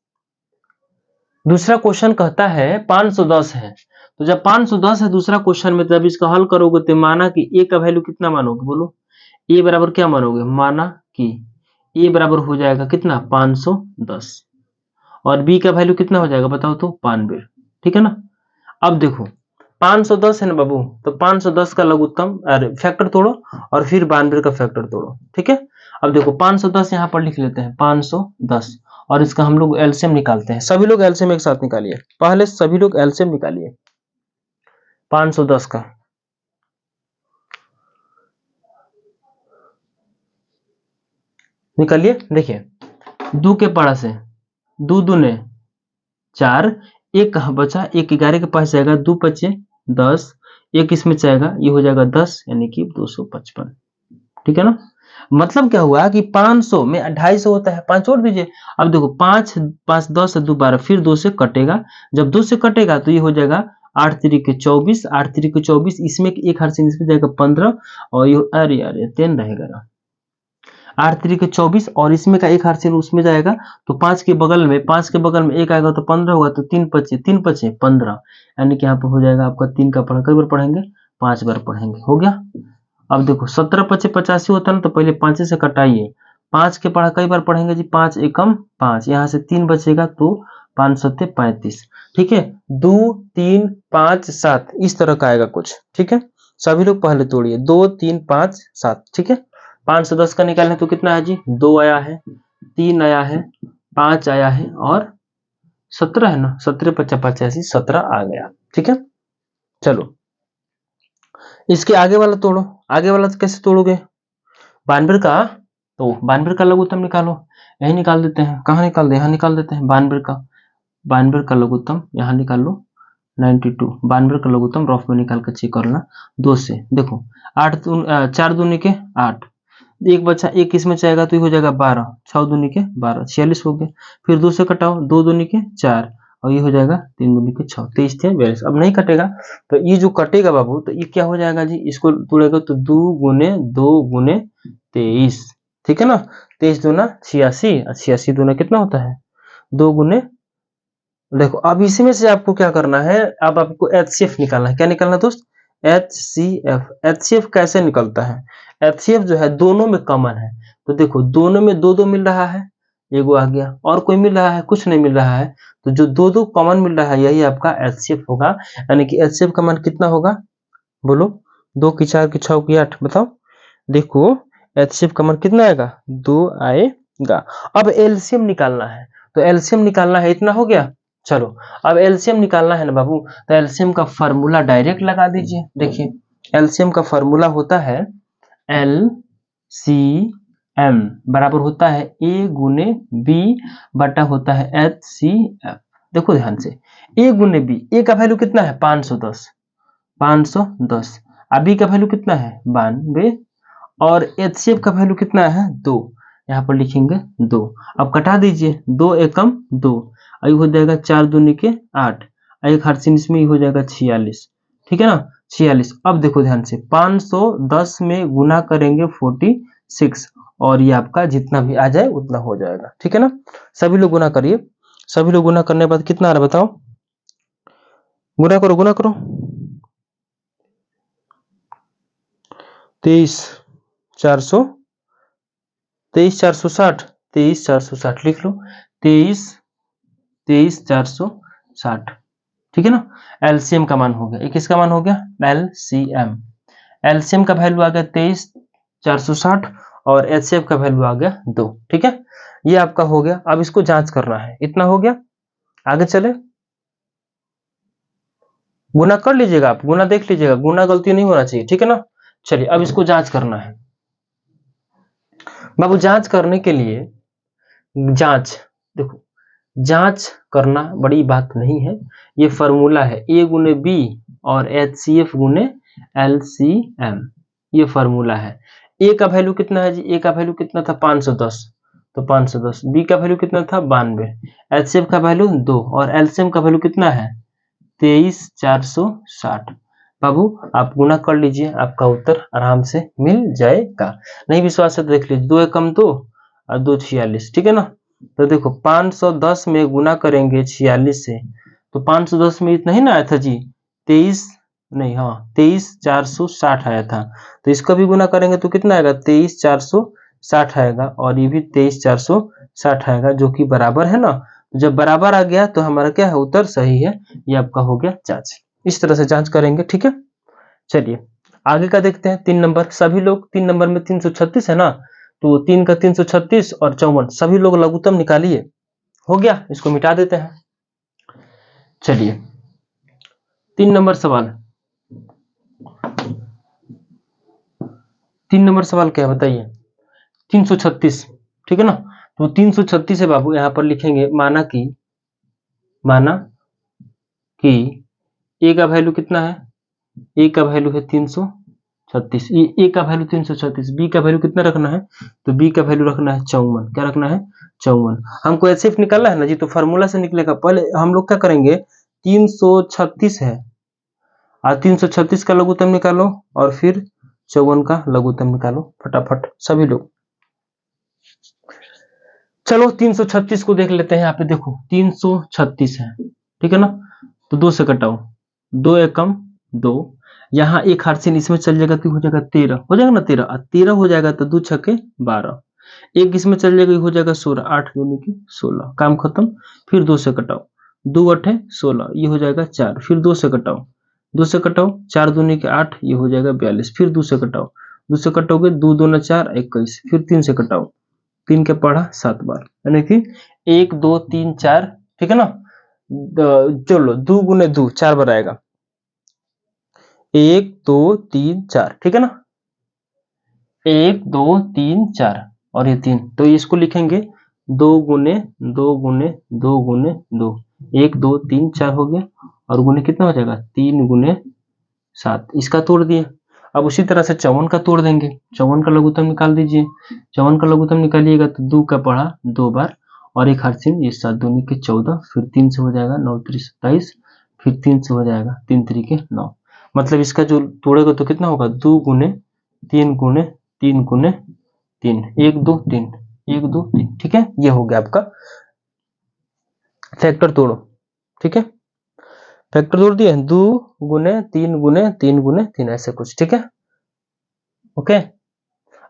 A: दूसरा क्वेश्चन कहता है 510 है, तो जब 510 है दूसरा क्वेश्चन में, जब इसका हल करोगे तो माना कि ए का वैल्यू कितना मानोगे, बोलो ए बराबर क्या मानोगे, माना कि ए बराबर हो जाएगा कितना 510, और बी का वैल्यू कितना हो जाएगा बताओ तो 92, ठीक है ना। अब देखो 510 है ना बाबू, तो 510 का लघुत्तम अरे फैक्टर तोड़ो और फिर 92 का फैक्टर तोड़ो, ठीक है। अब देखो 510 यहाँ पर लिख लेते हैं 510, और इसका हम लोग एलसीएम निकालते हैं। सभी लोग एलसीएम एक साथ निकालिए, पहले सभी लोग एलसीएम निकालिए 510 का। निकालिए, देखिए 2 के पारा से 2 दूने 4, एक कहाँ बचा, एक 11 के पास जाएगा, 2 बचे 10, एक इसमें जाएगा, ये हो जाएगा 10, यानी कि 255, ठीक है ना। मतलब क्या हुआ कि 500 में 250 होता है, 5 जोड़ दीजिए। अब देखो 5 5 10 2 12, फिर 2 से कटेगा, जब 2 से कटेगा तो ये हो जाएगा 8 3 के 24, 8 3 के 24, इसमें एक हर से इसमें जाएगा 15, और ये अरे अरे 10 रहेगा ना, 8 3 के 24, और इसमें का एक हर से उसमें जाएगा, तो 5 के बगल में एक आएगा तो 15 होगा, तो 3 5 15, यानी कि यहाँ पे हो जाएगा आपका 3 का पढ़ा, कई बार पढ़ेंगे 5 बार पढ़ेंगे, हो गया। अब देखो 17 5 85 होता है ना, तो पहले 5 से कटाइए, 5 के पढ़ा कई बार पढ़ेंगे जी, 5 एकम 5, यहाँ से 3 बचेगा तो 5 7 35, ठीक है, 2 3 5 7 इस तरह का आएगा कुछ, ठीक है। सभी लोग पहले तोड़िए, 2 3 5 7, ठीक है। 510 का निकालना तो कितना है जी, 2 आया है, 3 आया है, 5 आया है, और 17 है ना, 17 5 85 17 आ गया, ठीक है। चलो इसके आगे वाला तोड़ो, आगे वाला तो कैसे तोड़ोगे, 92 का, तो 92 का लघुत्तम निकालो, यही निकाल देते हैं, कहाँ निकाल दे, यहाँ निकाल देते हैं 92 का, 92 का लघुत्तम यहाँ निकाल लो, 92, 92 का लघुत्तम रफ में निकाल कर चेक करना 2 से। देखो 4 दूनी के 8, एक बच्चा एक इसमें चाहेगा तो ये हो जाएगा 12, 6 दूनी के 12, 46 हो गया। फिर 2 से कटाओ, 2 दूनी के 4 और ये हो जाएगा 3 दूनी के 6, 23 थे 42। अब नहीं कटेगा तो ये जो कटेगा बाबू तो ये क्या हो जाएगा जी, इसको तोड़ेगा तो 2 गुने 2 गुने 23, ठीक है ना। 23 दूना 86 और 86 दूना कितना होता है 2 गुने। देखो अब इसी में से आपको क्या करना है, अब आपको HCF निकालना है। क्या निकालना है दोस्त, HCF। HCF कैसे निकलता है, HCF जो है दोनों में कॉमन है। तो देखो दोनों में 2 2 मिल रहा है, एगो आ गया, और कोई मिल रहा है, कुछ नहीं मिल रहा है। तो जो 2 2 कॉमन मिल रहा है यही आपका HCF होगा। यानी कि HCF का मान कितना होगा, बोलो 2 की 4 की 6 की 8, बताओ। देखो HCF का मान कितना आएगा, 2 आएगा। अब LCM निकालना है, तो LCM निकालना है, इतना हो गया। चलो अब LCM निकालना है ना बाबू, तो LCM का फॉर्मूला डायरेक्ट लगा दीजिए। देखिए LCM का फॉर्मूला होता है LCM बराबर होता है A गुने B बटा होता है HCF। देखो ध्यान से, A गुने B, A का वैल्यू कितना है 510, 510, अब B का वैल्यू कितना है 92 और HCF का वैल्यू कितना है 2, यहाँ पर लिखेंगे 2। अब कटा दीजिए, 2 एकम 2, आई हो जाएगा 4 दूनी के 8, एक हर्षिन इसमें हो जाएगा 46, ठीक है ना 46। अब देखो ध्यान से 510 में गुना करेंगे 46 और ये आपका जितना भी आ जाए उतना हो जाएगा, ठीक है ना। सभी लोग गुना करिए, सभी लोग गुना करने के बाद कितना आ रहा है बताओ, गुना करो गुना करो। 23 460, 23 460 लिख लो, 23 460, ठीक है ना। LCM का मान हो गया, एक किसका मान हो गया LCM। LCM का वैल्यू आ गया 23 460 और HCF का वैल्यू आ गया 2, ठीक है। ये आपका हो गया। अब इसको जांच करना है, इतना हो गया, आगे चले। गुना कर लीजिएगा आप, गुना देख लीजिएगा, गुना गलती नहीं होना चाहिए, ठीक है ना। चलिए अब इसको जांच करना है बाबू। जांच करने के लिए जांच, देखो जांच करना बड़ी बात नहीं है, ये फॉर्मूला है A गुने B और HCF गुने LCM, ये फॉर्मूला है। A का वैल्यू कितना है जी, A का वैल्यू कितना था 510, तो 510, B का वैल्यू कितना था 92, HCF का वैल्यू 2 और LCM का वैल्यू कितना है 23 460। बाबू आप गुना कर लीजिए, आपका उत्तर आराम से मिल जाएगा। नहीं विश्वास है तो देख लीजिए, 2 एकम 2 और 2 46, ठीक है ना। तो देखो 510 में गुना करेंगे 46 से, तो 510 में इतना ही ना आया था जी 23 नहीं, हाँ 23 460 आया था। तो इसका भी गुना करेंगे तो कितना आएगा 23 460 आएगा और ये भी 23 460 आएगा, जो कि बराबर है ना। जब बराबर आ गया तो हमारा क्या है उत्तर सही है, ये आपका हो गया जांच। इस तरह से जांच करेंगे, ठीक है। चलिए आगे का देखते हैं। 3 नंबर, सभी लोग 3 नंबर में 336 है ना, तो 3 का 336 और 54, सभी लोग लघुत्तम निकालिए। हो गया, इसको मिटा देते हैं। चलिए 3 नंबर सवाल, 3 नंबर सवाल क्या है बताइए, 336, ठीक है ना। तो 336 है बाबू, यहां पर लिखेंगे माना कि ए का वैल्यू कितना है, ए का वैल्यू है 336, ए का वैल्यू 336, बी का वैल्यू कितना रखना है, तो बी का वैल्यू रखना है 54, क्या रखना है 54। हमको HCF निकालना है ना जी, तो फार्मूला से निकलेगा। पहले हम लोग क्या करेंगे, 336 है और 336 का लघुत्तम निकालो और फिर 54 का लघुत्तम निकालो फटाफट सभी लोग। चलो 336 को देख लेते हैं। यहाँ पे देखो 336 है, ठीक है ना। तो 2 से कटाओ, 2 एकम 2, यहाँ एक हर्षिन इसमें चल जाएगा तो हो जाएगा 13, हो जाएगा ना 13, 13 हो जाएगा तो 2 छक्के 12, एक इसमें चल जाएगा हो जाएगा 16, 8 दूनी की 16, काम खत्म। फिर 2 से कटाओ, 2 8 16, ये हो जाएगा 4, फिर 2 से कटाओ, 2 से कटाओ 4 दूनी के 8, ये हो जाएगा 42, फिर 2 से कटाओ, 2 से कटोगे 2 दूना 4 21, फिर 3 से कटाओ, 3 के पढ़ा 7 बार, यानी कि 1 2 3 4, ठीक है ना। चलो 2 गुने 2 4 बार आएगा, 1 2 3 4, ठीक है ना, 1 2 3 4 और ये 3, तो इसको लिखेंगे 2 गुने 2 गुने 2 गुने 2, 1 2 3 4 हो गया और गुने कितना हो जाएगा 3 गुने 7, इसका तोड़ दिए। अब उसी तरह से 54 का तोड़ देंगे, 54 का लघुत्तम निकाल दीजिए। 54 का लघुत्तम निकालिएगा तो 2 का पढ़ा 2 बार और एक हरसिन, ये 7 दूनी के 14, फिर 3 से हो जाएगा 9 3 27, फिर 3 से हो जाएगा 3 3 के 9। मतलब इसका जो तोड़ेगा तो कितना होगा 2 गुने 3 गुने 3 गुने 3, 1 2 3 1 2 3। ठीक है, ये हो गया आपका फैक्टर तोड़ो। ठीक है, फैक्टर तोड़ दिए 2 गुने 3 गुने 3 गुने 3 ऐसे कुछ। ठीक है, ओके।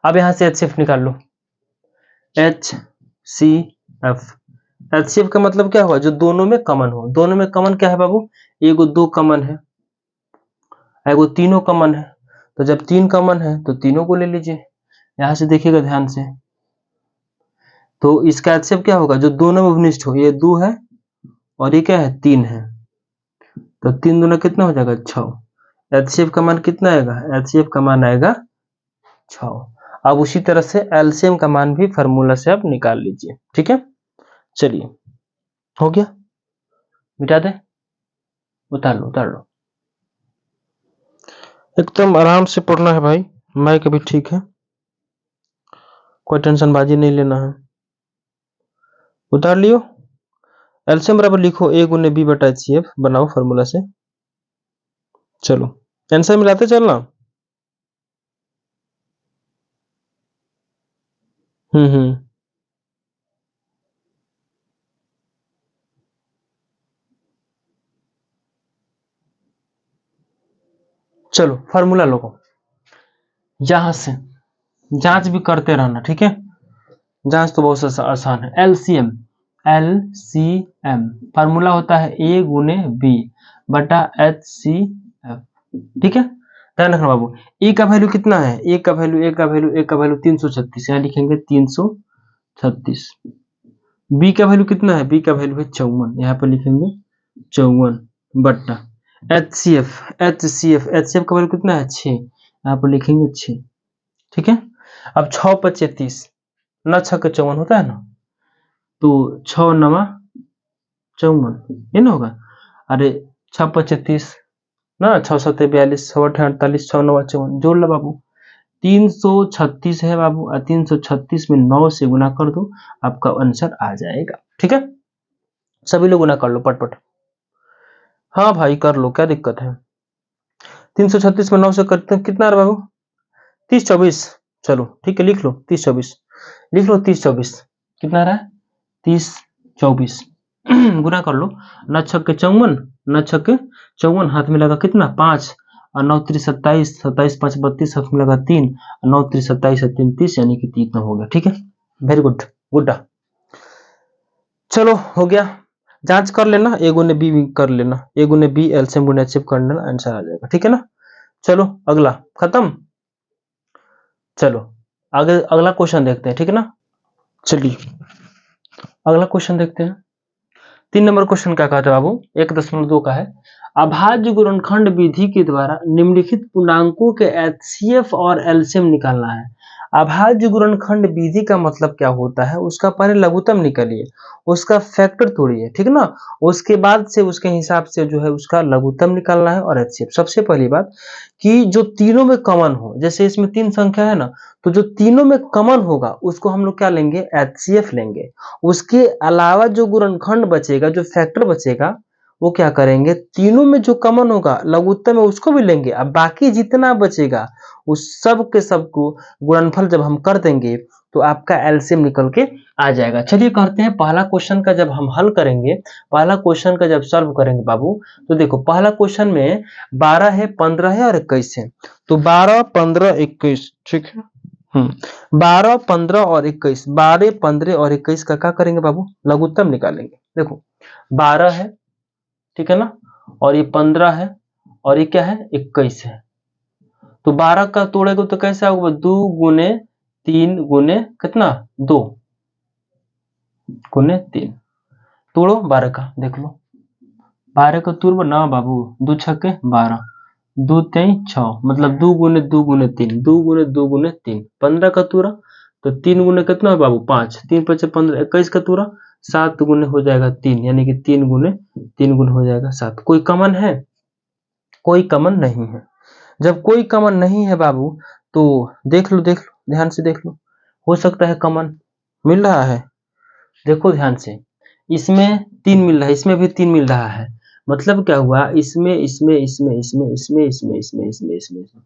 A: अब यहां से HCF निकाल लो, HCF। HCF का मतलब क्या हुआ, जो दोनों में कॉमन हो। दोनों में कॉमन क्या है बाबू, एगो 2 कॉमन है, एगो तीनों कॉमन है। तो जब 3 कॉमन है तो तीनों को ले लीजिए। यहां से देखिएगा ध्यान से, तो इसका HCF क्या होगा, जो दोनों में उपनिष्ठ हो। ये 2 है और ये क्या है 3 है, तो 3 दूना कितना हो जाएगा 6। HCF का मान कितना आएगा, HCF का मान आएगा 6। अब उसी तरह से एलसीएम का मान भी फार्मूला से आप निकाल लीजिए। ठीक है, चलिए हो गया, मिटा दे, उतार लो उतार लो। एकदम आराम से पढ़ना है भाई, माइक भी ठीक है, कोई टेंशन बाजी नहीं लेना है। उतार लियो, एलसीएम बराबर लिखो A गुने B बटा HCF, बनाओ फार्मूला से। चलो आंसर मिलाते चलना। चलो फार्मूला लो, यहां से जांच भी करते रहना। ठीक है, जांच तो बहुत आसान है। एलसीएम, एलसीएम फार्मूला होता है A गुने B बटा HCF। ठीक है, ध्यान रखना बाबू, ए का वैल्यू कितना है, ए का वैल्यू 336, यहाँ लिखेंगे 336। बी का वैल्यू कितना है, बी का वैल्यू है 54, यहाँ पर लिखेंगे 54 बट्टा HCF का वैल्यू कितना है 6, यहाँ पर लिखेंगे 6। ठीक है, अब 6 5 30, न 6 के 54 होता है ना, तो 6 9 54 ये ना होगा। अरे 6 5 30 ना, 6 7 42, 6 8 48, 6 9 54, जोड़ लो बाबू। 336 है बाबू, 336 में 9 से गुना कर दो, आपका आंसर आ जाएगा। ठीक है, सभी लोग गुना कर लो पटपट। हाँ भाई कर लो, क्या दिक्कत है। 336 में 9 से करते हैं कितना बाबू, 30 24। चलो ठीक है, लिख लो 30 24, लिख लो 30 24, कितना रहा 30 24। गुना कर लो, न 6 के 54, न 6 के 54, हाथ में लगा कितना 5, और 9 3 27, 27 5 32, हाथ में लगा 3, 9 3 27 3 30, यानी कि 3 हो गया। ठीक है, वेरी गुड, गुड्डा। चलो हो गया, जांच कर लेना, ए गुने बी कर लेना, ए गुने बी एलसीएम गुने एचसीएफ कर लेना, आंसर आ जाएगा। ठीक है ना, चलो अगला खत्म। चलो आगे अगला क्वेश्चन देखते हैं। ठीक है ना, चलिए अगला क्वेश्चन देखते हैं। 3 नंबर क्वेश्चन क्या कहता है बाबू, 1.2 का है। अभाज्य गुणनखंड विधि के द्वारा निम्नलिखित पूर्णांकों के एचसीएफ और एलसीएम निकालना है। अभाज्य गुणनखंड विधि का मतलब क्या होता है, उसका पहले लघुत्तम निकालिए, उसका फैक्टर तोड़िए। ठीक ना, उसके बाद से उसके हिसाब से जो है उसका लघुत्तम निकालना है और एचसीएफ। सबसे पहली बात कि जो तीनों में कॉमन हो, जैसे इसमें 3 संख्या है ना, तो जो तीनों में कॉमन होगा उसको हम लोग क्या लेंगे, एचसीएफ लेंगे। उसके अलावा जो गुणनखंड बचेगा, जो फैक्टर बचेगा, वो क्या करेंगे, तीनों में जो कॉमन होगा लघुत्तम में उसको भी लेंगे। अब बाकी जितना बचेगा उस सब के सब को गुणनफल जब हम कर देंगे तो आपका एलसीएम निकल के आ जाएगा। चलिए करते हैं पहला क्वेश्चन का जब हम हल करेंगे, पहला क्वेश्चन का जब सॉल्व करेंगे बाबू, तो देखो पहला क्वेश्चन में 12 है, 15 है और 21 है, तो 12 15 21। ठीक है, 12 15 और 21, 12 15 और 21 का क्या करेंगे बाबू, लघुत्तम निकालेंगे। देखो 12 है, ठीक है ना, और ये 15 है और ये क्या है 21 है, तो 12 का तोड़ेगा तो कैसे होगा, 2 गुने 3 गुने कितना 2 गुने 3, तोड़ो 12 का, देख लो 12 का तोड़ ना बाबू, 2 छक्के 12, 2 3 6, मतलब 2 गुने 2 गुने 3, 2 गुने 2 गुने 3, 15 का तोड़ा तो 3 गुने कितना है बाबू 5, 3 5 15, 21 का तोड़ा 7 गुने हो जाएगा 3, यानी कि 3 गुने 3 गुना हो जाएगा 7। कोई कॉमन है? कोई कॉमन नहीं है। जब कोई कॉमन नहीं है बाबू, तो देख लो ध्यान से देख लो, हो सकता है कॉमन मिल रहा है। देखो ध्यान से, इसमें 3 मिल रहा है, इसमें भी 3 मिल रहा है। मतलब क्या हुआ, इसमें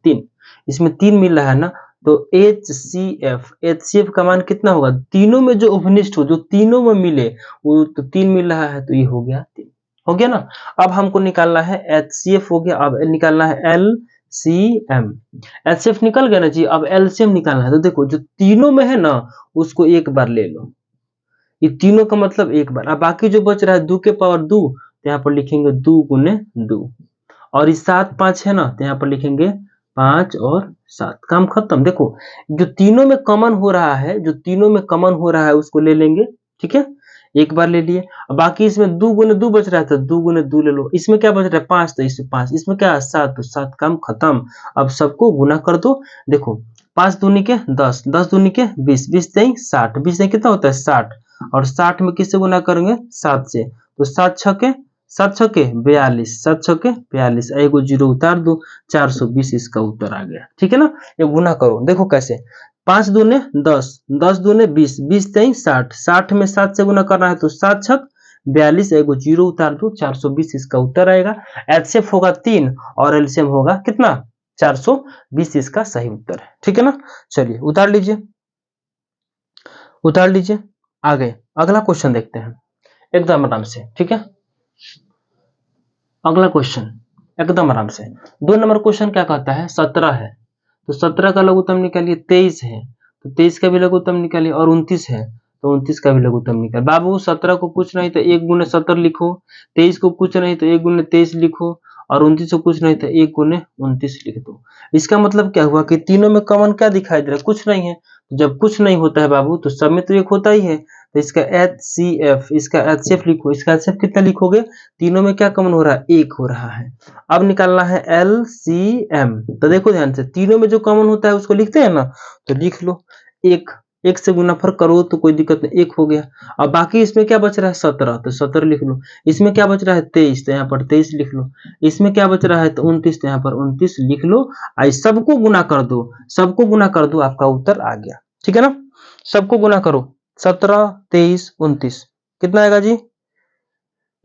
A: 3, इसमें 3 मिल रहा है ना, तो HCF का मान कितना होगा? तीनों में जो उपनिष्ठ हो, जो तीनों में मिले, वो तो 3 मिल रहा है, तो ये हो गया 3। हो गया ना। अब हमको निकालना है HCF, हो गया। अब निकालना है LCM। HCF निकल गया ना जी। अब LCM निकालना है, तो देखो जो तीनों में है ना, उसको एक बार ले लो। ये तीनों का मतलब एक बार। अब बाकी जो बच रहा है 2 के पावर 2, तो यहाँ पर लिखेंगे 2 गुने 2। और ये 7 5 है ना, तो यहाँ पर लिखेंगे 5 और 7। काम खत्म। देखो जो तीनों में कॉमन हो रहा है, जो तीनों में कॉमन हो रहा है उसको ले लेंगे, ठीक है, एक बार ले लिए। अब बाकी इसमें 2 गुने 2 बच रहा है, तो 2 गुने 2 ले लो। इसमें क्या बच रहा है? 5, तो इसमें 5, इसमें क्या है? 7, तो 7। काम खत्म। अब सबको गुना कर दो। देखो 5 दूनी के 10, 10 दूनी के 20, 20 नहीं 60, 20 नहीं कितना होता है? 60। और 60 में किससे गुना करेंगे? 7 से। तो 7 छके 42, 7 छके 42, एगो जीरो उतार दो, 420 इसका उत्तर आ गया। ठीक है ना। ये गुना करो, देखो कैसे। 5 दूने 10, 10 दूने 20, 20 नहीं 60, 60 में 7 से गुना करना है, तो 7 छक 42, एगो जीरो उतार दो, 420 इसका उत्तर आएगा। एचसीएफ होगा 3 और एलसीएम होगा कितना? 420 इसका सही उत्तर है। ठीक है ना। चलिए उतार लीजिए, उतार लीजिए। आगे अगला क्वेश्चन देखते हैं एकदम आराम से। ठीक है, अगला क्वेश्चन एकदम आराम से। 2 नंबर क्वेश्चन क्या कहता है? 17 है तो 17 का लघुत्तम निकालिए। 23 है तो 23 का भी लघुत्तम निकालिए। और 29 है तो 29 का भी लघुत्तम निकालिए। बाबू 17 को कुछ नहीं तो 1 गुने 17 लिखो, 23 को कुछ नहीं तो 1 गुने 23 लिखो, और 29 को कुछ नहीं तो 1 गुने 29 लिख दो। इसका मतलब क्या हुआ कि तीनों में कॉमन क्या दिखाई दे रहा है? कुछ नहीं है। जब कुछ नहीं होता है बाबू, तो सब में तो एक होता ही है। तो इसका HCF, इसका HCF लिखो। इसका HCF कितना लिखोगे? तीनों में क्या कॉमन हो रहा है? 1 हो रहा है। अब निकालना है LCM। तो देखो ध्यान से, तीनों में जो कॉमन होता है उसको लिखते हैं ना, तो लिख लो 1। 1 से गुनाफर करो तो कोई दिक्कत नहीं, 1 हो गया। अब बाकी इसमें क्या बच रहा है? 17, तो 17 लिख लो। इसमें क्या बच रहा है? 23, तो यहाँ पर 23 लिख लो। इसमें क्या बच रहा है? तो 29, तो यहाँ पर 29 लिख लो। आई सबको गुना कर दो, सबको गुना कर दो, आपका उत्तर आ गया। ठीक है ना। सबको गुना करो, 17 23 29 कितना आएगा जी?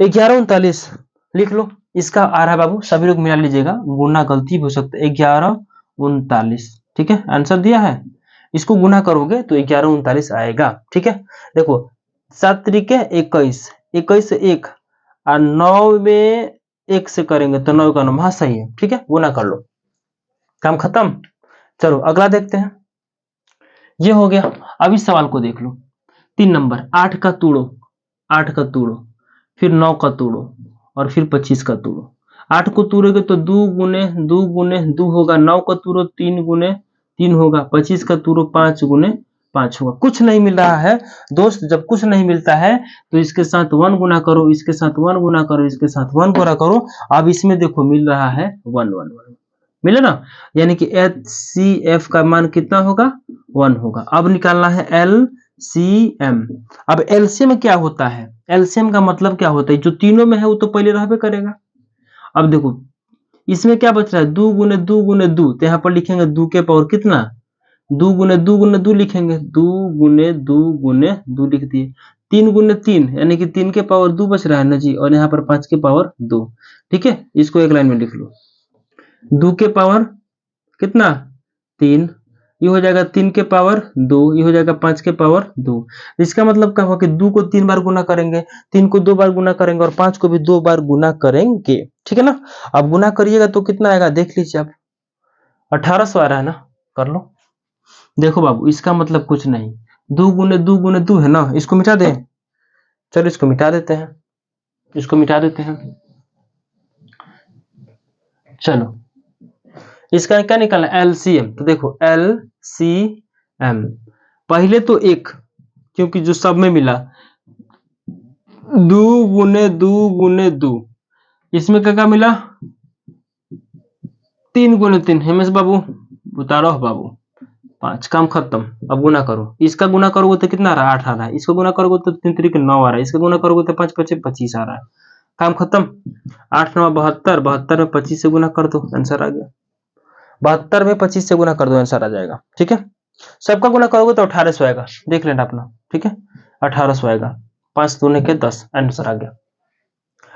A: 1139 लिख लो। इसका आ रहा है बाबू, सभी लोग मिला लीजिएगा, गुना गलती हो सकता है। 1139, ठीक है, आंसर दिया है। इसको गुना करोगे तो 1139 आएगा। ठीक है, देखो 7 तरीके 21, 21 से 1 और 9 में 1 से करेंगे तो 9 का 9, हाँ सही है। ठीक है, गुना कर लो, काम खत्म। चलो अगला देखते हैं। ये हो गया। अब इस सवाल को देख लो। 3 नंबर, 8 का तोड़ो, 8 का तोड़ो, फिर 9 का तोड़ो, और फिर 25 का तोड़ो। 8 को तोड़ोगे तो 2 गुने 2 गुने 2 होगा। 9 का तोड़ो 3 गुने 3 होगा। 25 का तोड़ो 5 गुने 5 होगा। कुछ नहीं मिल रहा है दोस्त। जब कुछ नहीं मिलता है तो इसके साथ 1 गुना करो, इसके साथ 1 गुना करो, इसके साथ 1 गुना करो। अब इसमें देखो मिल रहा है 1 1 1, मिले ना, यानी कि HCF का मान कितना होगा? 1 होगा। अब निकालना है LCM। अब LCM क्या होता है? LCM का मतलब क्या होता है? जो तीनों में है वो तो पहले रहबे करेगा। अब देखो इसमें क्या बच रहा है? 2 गुने 2 गुने 2, तो यहाँ पर लिखेंगे 2 के पावर कितना? 2 गुने 2 गुने 2 लिखेंगे। 2 गुने 2 गुने 2 लिख दिए। 3 गुने 3 यानी कि 3 के पावर 2 बच रहा है ना जी, और यहाँ पर 5 के पावर 2। ठीक है, इसको एक लाइन में लिख लो। 2 के पावर कितना? 3, ये हो जाएगा 3 के पावर 2, ये हो जाएगा 5 के पावर 2। इसका मतलब क्या होगा कि 2 को 3 बार गुना करेंगे, 3 को 2 बार गुना करेंगे, और 5 को भी 2 बार गुना करेंगे। ठीक है ना। अब गुना करिएगा तो कितना आएगा देख लीजिए आप। 1800 आ रहा है ना, कर लो। देखो बाबू इसका मतलब कुछ नहीं, 2 गुने 2 गुने 2 है ना, इसको मिटा दें। चलो इसको मिटा देते हैं, इसको मिटा देते हैं। चलो इसका क्या निकालना? LCM। तो देखो LCM पहले तो 1, क्योंकि जो सब में मिला। 2 गुने 2 गुने 2, इसमें क्या क्या मिला? 3 गुने 3। हेमेश बाबू उतारो बाबू, 5। काम खत्म। अब गुना करो, इसका गुना करोगे तो कितना आ रहा है? 8 आ रहा है। इसको गुना करोगे तो 3 3 के 9 आ रहा है। इसका गुना करोगे तो 5 5 25 आ रहा है। काम खत्म। 8 9 72, 72 में 25 से गुना कर दो, आंसर आ गया। 72 में 25 से गुना कर दो, आंसर आ जाएगा। ठीक है, सबका गुना करोगे तो 1800 आएगा, देख लेना अपना। ठीक है, 1800 आएगा। 5 दूने के 10, आंसर आ गया।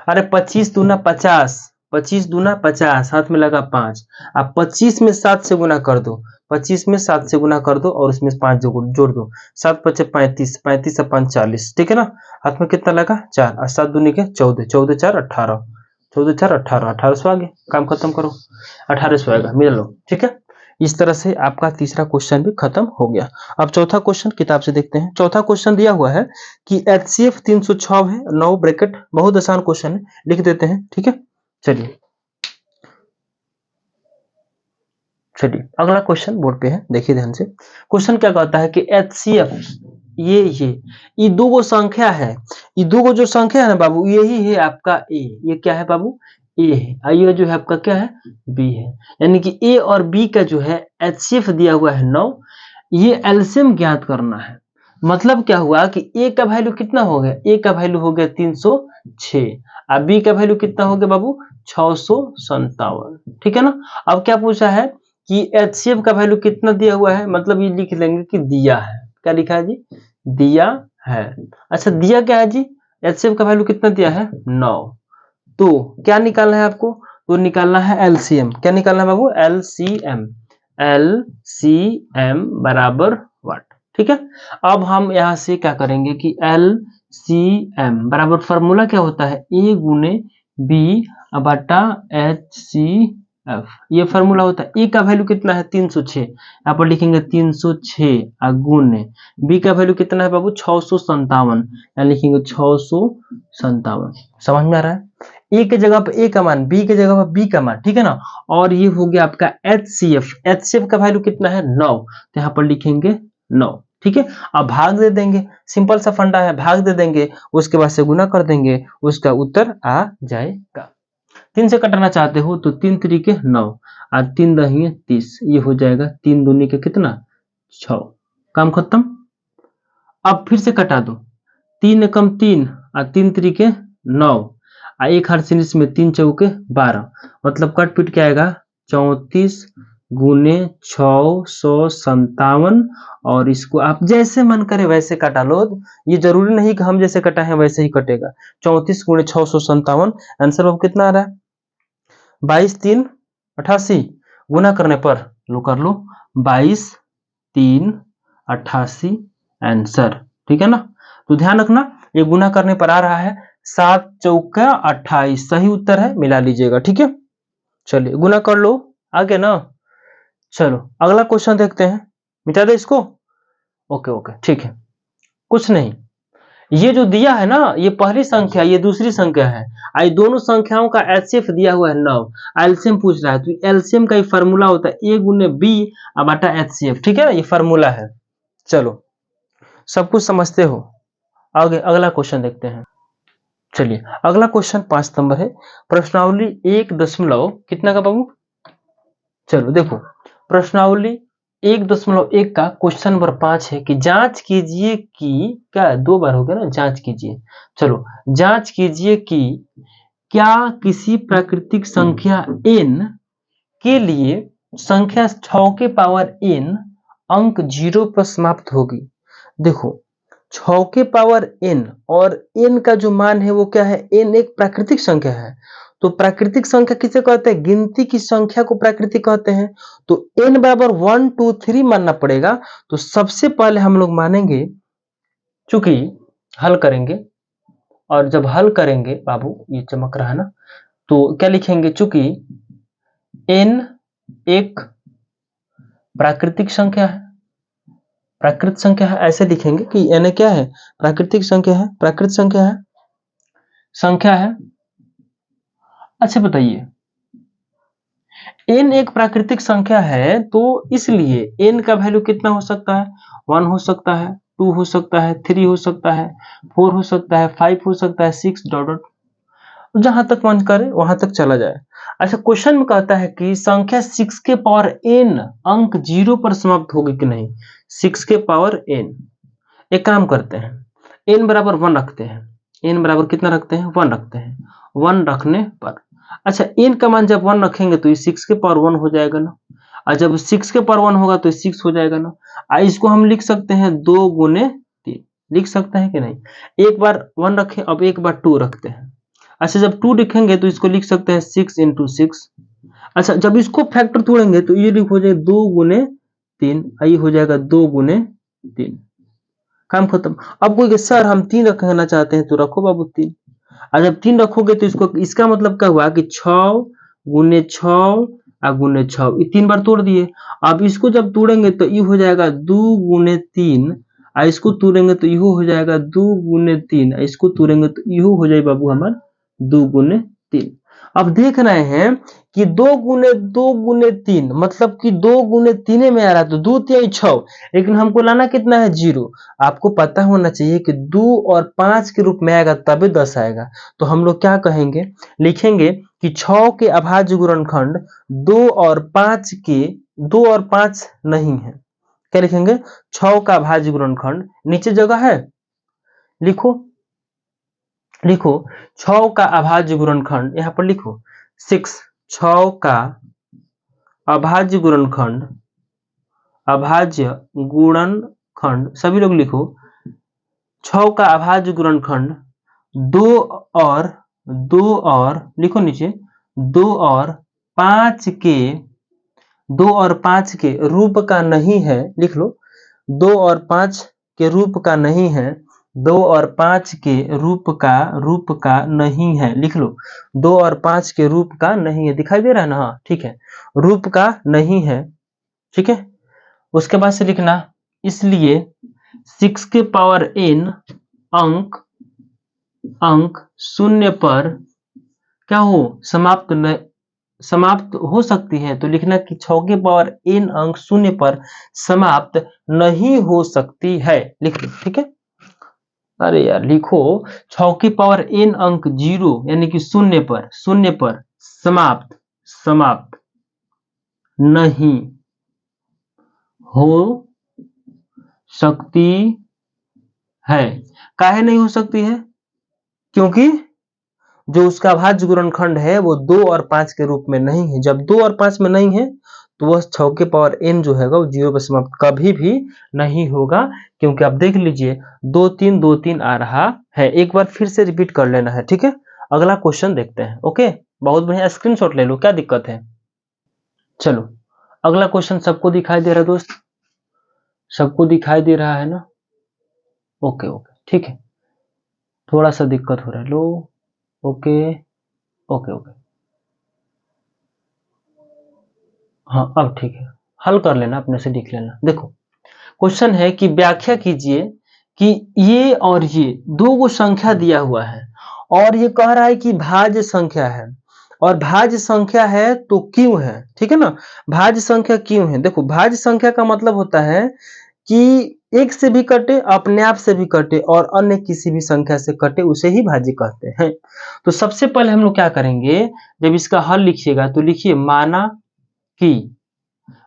A: अरे 25 दूना 50, 25 दूना 50, हाथ में लगा 5। अब 25 में 7 से गुना कर दो, 25 में 7 से गुना कर दो और उसमें 5 जोड़ दो। 7 पचे 35, 35 से 5 40। ठीक है ना, हाथ में कितना लगा 4, और 7 दूनी के 14, 14 4 18, 14 4 18, 1800 आ गया। काम खत्म करो, 1800 आएगा, मिल लो। ठीक है, इस तरह से आपका तीसरा क्वेश्चन भी खत्म हो गया। अब चौथा क्वेश्चन किताब से देखते हैं। चौथा क्वेश्चन दिया हुआ है कि HCF 306 है, 9 ब्रैकेट, बहुत आसान क्वेश्चन है, लिख देते हैं। ठीक है, चलिए अगला क्वेश्चन बोर्ड पे है, देखिए ध्यान से। क्वेश्चन क्या कहता है कि HCF ये दो गो संख्या है, ये दो गो जो संख्या है ना बाबू, यही है आपका A। ये क्या है बाबू, A है, और ये जो है आपका क्या है, B है। यानी कि A और B का जो है HCF दिया हुआ है 9, ये एलसीएम ज्ञात करना है। मतलब क्या हुआ कि A का वैल्यू कितना हो गया, A का वैल्यू हो गया 306, और B का वैल्यू कितना हो गया बाबू 657। ठीक है ना। अब क्या पूछा है कि HCF का वैल्यू कितना दिया हुआ है, मतलब ये लिख लेंगे कि दिया है। क्या लिखा है जी, दिया है। अच्छा दिया क्या है जी, HCF का वैल्यू कितना दिया है 9। तो क्या निकालना है आपको, तो निकालना है एलसीएम। क्या निकालना है बाबू, एलसीएम। एलसीएम बराबर व्हाट। ठीक है, अब हम यहां से क्या करेंगे कि एलसीएम बराबर फॉर्मूला क्या होता है, ए गुने बी बटा HCF, ये फॉर्मूला होता है। ए का वैल्यू कितना है 306, यहाँ पर लिखेंगे 306 गुने बी का वैल्यू कितना है बाबू 657, यहाँ लिखेंगे 657। समझ में आ रहा है, ए के जगह पर ए का मान, बी के जगह पर बी का मान। ठीक है ना, और ये हो गया आपका HCF का वैल्यू कितना है 9, तो यहाँ पर लिखेंगे 9। ठीक है, अब भाग दे देंगे, सिंपल सा फंडा है, भाग दे देंगे, उसके बाद से गुना कर देंगे, उसका उत्तर आ जाएगा। 3 से कटाना चाहते हो तो 3 तरीके 9 और 3 दही 30, ये हो जाएगा 3 दूनी के कितना 6। काम खत्म। अब फिर से कटा दो, 3 एकम 3 और 3 तरीके 9 और एक हर से इसमें 3 चौके 12, मतलब कट पिट क्या आएगा 34 गुने 657। और इसको आप जैसे मन करे वैसे कटा लो, ये जरूरी नहीं कि हम जैसे कटा है वैसे ही कटेगा। 34 गुणे 657, आंसर अब कितना आ रहा है 22 3 88, गुना करने पर लो कर लो 22 3 88 आंसर। ठीक है ना, तो ध्यान रखना ये गुना करने पर आ रहा है 7 चौका 28, सही उत्तर है, मिला लीजिएगा। ठीक है, चलिए गुना कर लो, आगे ना। चलो अगला क्वेश्चन देखते हैं, मिटा दे इसको। ओके ओके ठीक है, कुछ नहीं, ये जो दिया है ना, ये पहली संख्या, ये दूसरी संख्या है, आई दोनों संख्याओं का एचसीएफ दिया हुआ है 9, एलसीएम पूछ रहा है, तो एलसीएम का ये फार्मूला होता है ए गुने बी बटा एचसीएफ। ठीक है ना, ये फार्मूला है। चलो सब कुछ समझते हो, आगे अगला क्वेश्चन देखते हैं। चलिए अगला क्वेश्चन 5 नंबर है, प्रश्नावली 1 दशमलव कितना का बाबू, चलो देखो प्रश्नावली 1.1 का क्वेश्चन नंबर 5 है कि जांच कीजिए कि, क्या 2 बार हो गया ना, जांच कीजिए। चलो जांच कीजिए कि क्या किसी प्राकृतिक संख्या n के लिए संख्या 6 के पावर n अंक 0 पर समाप्त होगी। देखो 6 के पावर n, और n का जो मान है वो क्या है, n एक प्राकृतिक संख्या है। तो प्राकृतिक संख्या किसे कहते हैं, गिनती की संख्या को प्राकृतिक कहते हैं। तो n बराबर 1 2 3 मानना पड़ेगा। तो सबसे पहले हम लोग मानेंगे, चूंकि हल करेंगे, और जब हल करेंगे बाबू ये चमक रहा है ना, तो क्या लिखेंगे, चूंकि n एक प्राकृतिक संख्या है, प्राकृतिक संख्या है, ऐसे लिखेंगे कि n क्या है, प्राकृतिक संख्या है, प्राकृतिक संख्या है, संख्या है। अच्छा बताइए, n एक प्राकृतिक संख्या है, तो इसलिए n का वैल्यू कितना हो सकता है, 1 हो सकता है, 2 हो सकता है, 3 हो सकता है, 4 हो सकता है, 5 हो सकता है, 6 डॉट डॉट, जहां तक मन करे वहां तक चला जाए। अच्छा क्वेश्चन में कहता है कि संख्या 6 के पावर n अंक 0 पर समाप्त होगी कि नहीं। 6 के पावर n, एक काम करते हैं, n बराबर 1 रखते हैं, n बराबर कितना रखते हैं 1 रखते हैं, 1 रखने पर। अच्छा, n का मान जब 1 रखेंगे तो ये 6 के पावर 1 हो जाएगा ना, और जब 6 के पावर 1 होगा तो 6 हो जाएगा ना। इसको हम लिख सकते हैं 2 गुने 3, लिख सकते हैं कि नहीं। एक बार 1 रखें, अब एक बार 2 रखते हैं। अच्छा, जब 2 लिखेंगे तो इसको लिख सकते हैं 6 इंटू 6। अच्छा, जब इसको फैक्टर तोड़ेंगे तो ये हो जाएगा 2 गुने 3, ये हो जाएगा 2 गुने 3, काम खत्म। अब कोई सर हम 3 रखना चाहते हैं तो रखो बाबू 3। और जब 3 रखोगे तो इसको, इसका मतलब क्या हुआ कि 6 गुने 6 और गुने 6, ये 3 बार तोड़ दिए। अब इसको जब तोड़ेंगे तो ये हो जाएगा 2 गुने 3, और इसको तोड़ेंगे तो यू हो जाएगा 2 गुने 3, इसको तोड़ेंगे तो यू हो जाएगा बाबू हमारा 2 गुने 3। अब देख रहे हैं कि 2 गुने 3 मतलब कि 2 गुने 3 में आ रहा है, तो 2 3 6, लेकिन हमको लाना कितना है 0। आपको पता होना चाहिए कि 2 और 5 के रूप में आएगा तभी 10 आएगा। तो हम लोग क्या कहेंगे, लिखेंगे कि 6 के अभाज्य गुणनखंड 2 और 5 के, 2 और 5 नहीं है। क्या लिखेंगे, 6 का अभाज्य गुणनखंड, नीचे जगह है, लिखो लिखो 6 का अभाज्य गुणनखंड, यहां पर लिखो 6, 6 का अभाज्य गुणनखंड, अभाज्य गुणनखंड सभी लोग लिखो, 6 का अभाज्य गुणनखंड 2 और 2 और लिखो नीचे 2 और 5 के, 2 और 5 के रूप का नहीं है, लिख लो 2 और 5 के रूप का नहीं है, 2 और 5 के रूप का नहीं है, लिख लो 2 और 5 के रूप का नहीं है, दिखाई दे रहा है ना, हाँ ठीक है, रूप का नहीं है, ठीक है। उसके बाद से लिखना, इसलिए 6 के पावर n अंक शून्य पर क्या हो, समाप्त हो सकती है। तो लिखना कि 6 के पावर n अंक शून्य पर समाप्त नहीं हो सकती है, लिख लो, ठीक है। अरे यार लिखो 6 की पावर n अंक 0 यानी कि शून्य पर समाप्त नहीं हो सकती है। काहे नहीं हो सकती है, क्योंकि जो उसका अभाज्य गुणनखंड है वो 2 और 5 के रूप में नहीं है। जब 2 और 5 में नहीं है तो वह 6 के पावर n जो है वो 0 पर समाप्त कभी भी नहीं होगा, क्योंकि आप देख लीजिए 2 3 2 3 आ रहा है। एक बार फिर से रिपीट कर लेना है, ठीक है। अगला क्वेश्चन देखते हैं, ओके, बहुत बढ़िया, स्क्रीनशॉट ले लो, क्या दिक्कत है। चलो अगला क्वेश्चन सबको दिखाई दे रहा है दोस्त, सबको दिखाई दे रहा है ना, ओके ओके ठीक है, थोड़ा सा दिक्कत हो रहा है, लो ओके ओके ओके, हाँ अब ठीक है, हल कर लेना, अपने से लिख लेना। देखो क्वेश्चन है कि व्याख्या कीजिए कि ये और ये दो गो संख्या दिया हुआ है और ये कह रहा है कि भाज्य संख्या है, और भाज्य संख्या है तो क्यों है, ठीक है ना। भाज्य संख्या क्यों है, देखो भाज्य संख्या का मतलब होता है कि एक से भी कटे, अपने आप से भी कटे, और अन्य किसी भी संख्या से कटे, उसे ही भाज्य कहते हैं। तो सबसे पहले हम लोग क्या करेंगे, जब इसका हल लिखिएगा तो लिखिए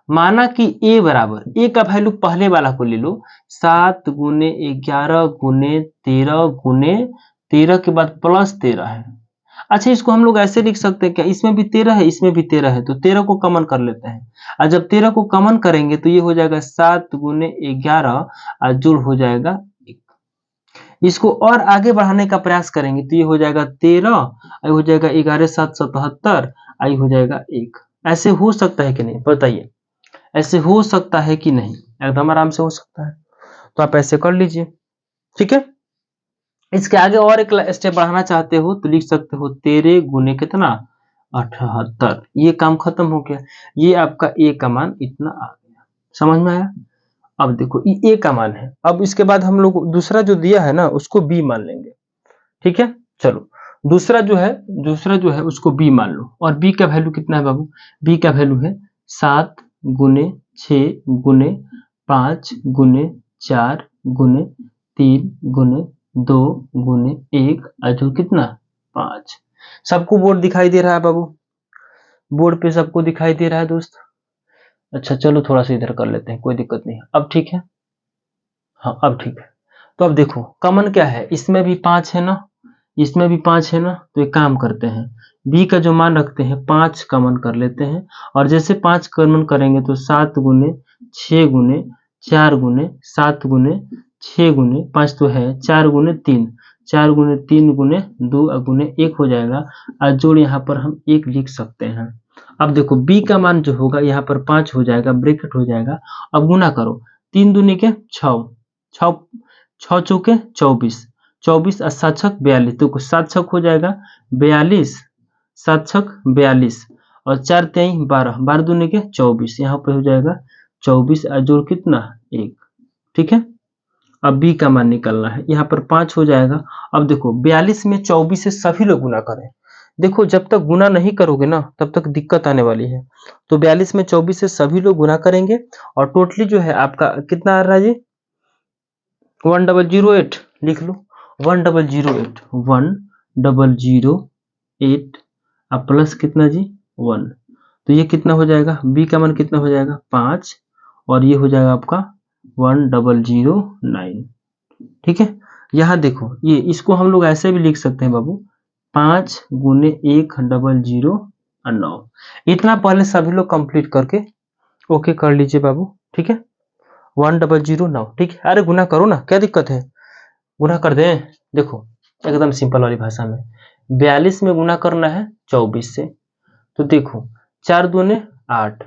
A: माना कि a बराबर, a का वैल्यू पहले वाला को ले लो, 7 गुने 11 गुने 13 गुने 13 के बाद प्लस 13 है। अच्छा इसको हम लोग ऐसे लिख सकते हैं क्या, इसमें भी 13 है, इसमें भी 13 है, तो 13 को कॉमन कर लेते हैं, और जब 13 को कॉमन करेंगे तो ये हो जाएगा 7 गुने 11 और जोड़ हो जाएगा 1। इसको और आगे बढ़ाने का प्रयास करेंगे तो ये हो जाएगा 13, ये हो जाएगा 11 7 77, आई हो जाएगा 1। ऐसे हो सकता है कि नहीं बताइए, ऐसे हो सकता है कि नहीं, एकदम आराम से हो सकता है, तो आप ऐसे कर लीजिए, ठीक है। इसके आगे और एक स्टेप बढ़ाना चाहते हो तो लिख सकते हो 13 गुने कितना 78, ये काम खत्म हो गया, ये आपका ए का मान इतना आ गया, समझ में आया। अब देखो ये ए का मान है, अब इसके बाद हम लोग दूसरा जो दिया है ना उसको बी मान लेंगे, ठीक है। चलो दूसरा जो है उसको बी मान लो, और बी का वैल्यू कितना है बाबू, बी का वैल्यू है 7 गुने 6 गुने 5 गुने 4 गुने 3 गुने 2 गुने 1 जो कितना 5। सबको बोर्ड दिखाई दे रहा है बाबू, बोर्ड पे सबको दिखाई दे रहा है दोस्त। अच्छा चलो थोड़ा सा इधर कर लेते हैं, कोई दिक्कत नहीं है, अब ठीक है, हाँ अब ठीक है। तो अब देखो कॉमन क्या है, इसमें भी 5 है ना, इसमें भी 5 है ना, तो एक काम करते हैं, बी का जो मान रखते हैं 5 कॉमन कर लेते हैं, और जैसे 5 कॉमन करेंगे तो 7 गुने 6 गुने 4 गुने 7 गुने 6 गुने 5 तो है 4 गुने 3, 4 गुने 3 गुने 2 गुने 1 हो जाएगा, और जोड़ यहाँ पर हम 1 लिख सकते हैं। अब देखो बी का मान जो होगा यहाँ पर 5 हो जाएगा, ब्रैकेट हो जाएगा। अब गुना करो, 3 दूनी के 6, 6 चौके 24, 24 और 7 छक 42, तो 7 छक हो जाएगा 42, 7 छक 42 और 4 तेई 12, 12 दूनी के 24, यहाँ पे हो जाएगा 24 और जोड़ कितना 1। ठीक है, अब बी का मान निकलना है, यहाँ पर 5 हो जाएगा। अब देखो 42 में 24 से सभी लोग गुना करें, देखो जब तक गुना नहीं करोगे ना तब तक दिक्कत आने वाली है। तो 42 में 24 से सभी लोग गुना करेंगे और टोटली जो है आपका कितना आ रहा है जी, 1008 लिख लो, 1008, 1008 अब प्लस कितना जी 1, तो ये कितना हो जाएगा, बी का मान कितना हो जाएगा 5, और ये हो जाएगा आपका 1009। ठीक है, यहाँ देखो ये इसको हम लोग ऐसे भी लिख सकते हैं बाबू, 5 गुने 1009। इतना पहले सभी लोग कंप्लीट करके ओके कर लीजिए बाबू। ठीक है, 1009। ठीक है, अरे गुना करो ना, क्या दिक्कत है, गुना कर दें। देखो एकदम सिंपल वाली भाषा में 42 में गुना करना है 24 से, तो देखो 4 दूने 8,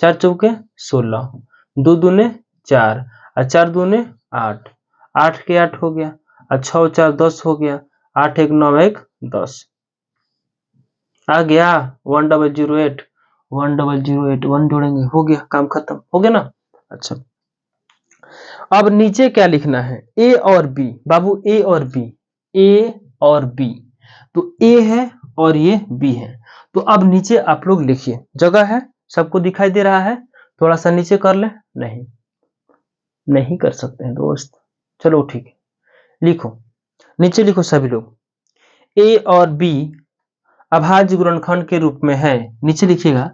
A: 4 चौके 16, 2 दूने 4 और 4 दूने 8, 8 के 8 हो गया और 6 4 10 हो गया, 8 1 9 1 10 आ गया 1008, 1008 1 जोड़ेंगे, हो गया काम खत्म, हो गया ना। अच्छा, अब नीचे क्या लिखना है, ए और बी बाबू, ए और बी, ए और बी, तो ए है और ये बी है। तो अब नीचे आप लोग लिखिए, जगह है, सबको दिखाई दे रहा है, थोड़ा सा नीचे कर ले, नहीं नहीं कर सकते हैं दोस्त, चलो ठीक है, लिखो नीचे लिखो सभी लोग, ए और बी अभाज्य गुणनखंड के रूप में है, नीचे लिखिएगा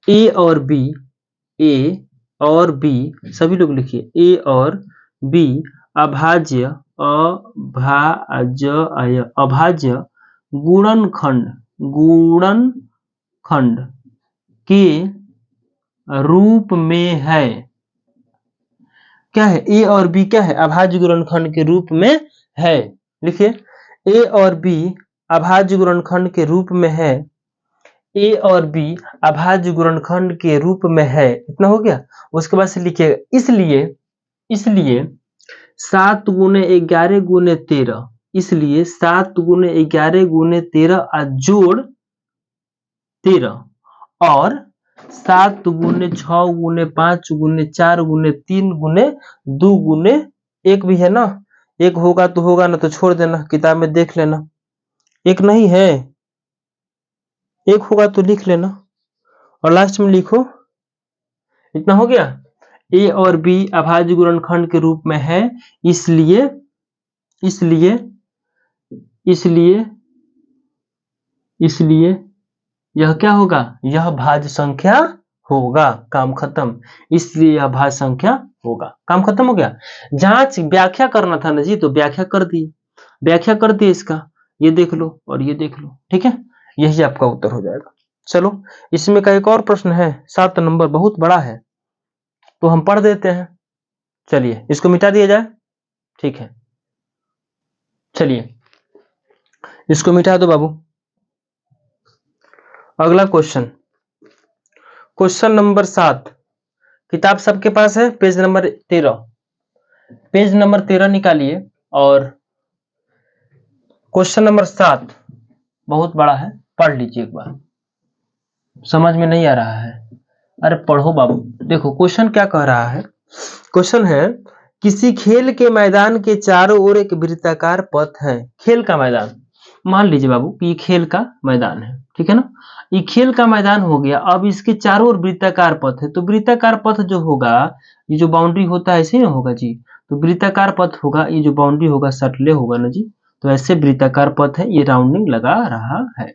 A: ए और बी, ए और बी सभी लोग लिखिए, ए और बी अभाज्य अभाज्य गुणनखंड के रूप में है। क्या है, ए और बी क्या है, अभाज्य गुणनखंड के रूप में है। लिखिए ए और बी अभाज्य गुणनखंड के रूप में है, ए और बी अभाज्य गुणनखंड के रूप में है, इतना हो गया। उसके बाद से लिखिएगा इसलिए 7 गुने 11 गुने 13, इसलिए 7 गुने 11 गुने 13 जोड़ 13, और 7 गुने 6 गुने 5 गुने 4 गुने 3 गुने 2 गुने 1 भी है ना, एक होगा तो होगा ना तो छोड़ देना, किताब में देख लेना, एक नहीं है, एक होगा तो लिख लेना, और लास्ट में लिखो, इतना हो गया। ए और बी अभाज्य गुणनखंड के रूप में है, इसलिए यह क्या होगा, यह भाज्य संख्या होगा, काम खत्म, इसलिए यह भाज्य संख्या होगा, काम खत्म हो गया। जांच व्याख्या करना था ना जी, तो व्याख्या कर दिए इसका, ये देख लो और ये देख लो। ठीक है, यही आपका उत्तर हो जाएगा। चलो इसमें का एक और प्रश्न है, 7 नंबर, बहुत बड़ा है, तो हम पढ़ देते हैं। चलिए इसको मिटा दिया जाए, ठीक है, चलिए इसको मिटा दो बाबू। अगला क्वेश्चन नंबर 7, किताब सबके पास है, पेज नंबर 13 निकालिए, और क्वेश्चन नंबर 7 बहुत बड़ा है, पढ़ लीजिए एक बार, समझ में नहीं आ रहा है, अरे पढ़ो बाबू। देखो क्वेश्चन क्या कह रहा है, क्वेश्चन है किसी खेल के मैदान के चारों ओर एक वृत्ताकार पथ है, खेल का मैदान, मान लीजिए बाबू कि ये खेल का मैदान है, ठीक है ना, ये खेल का मैदान हो गया। अब इसके चारों ओर वृत्ताकार पथ है, तो वृत्ताकार पथ जो होगा, ये जो बाउंड्री होता है ऐसे ही होगा जी, तो वृत्ताकार पथ होगा, ये जो बाउंड्री होगा सटले होगा ना जी, तो ऐसे वृत्ताकार पथ है, ये राउंडिंग लगा रहा है।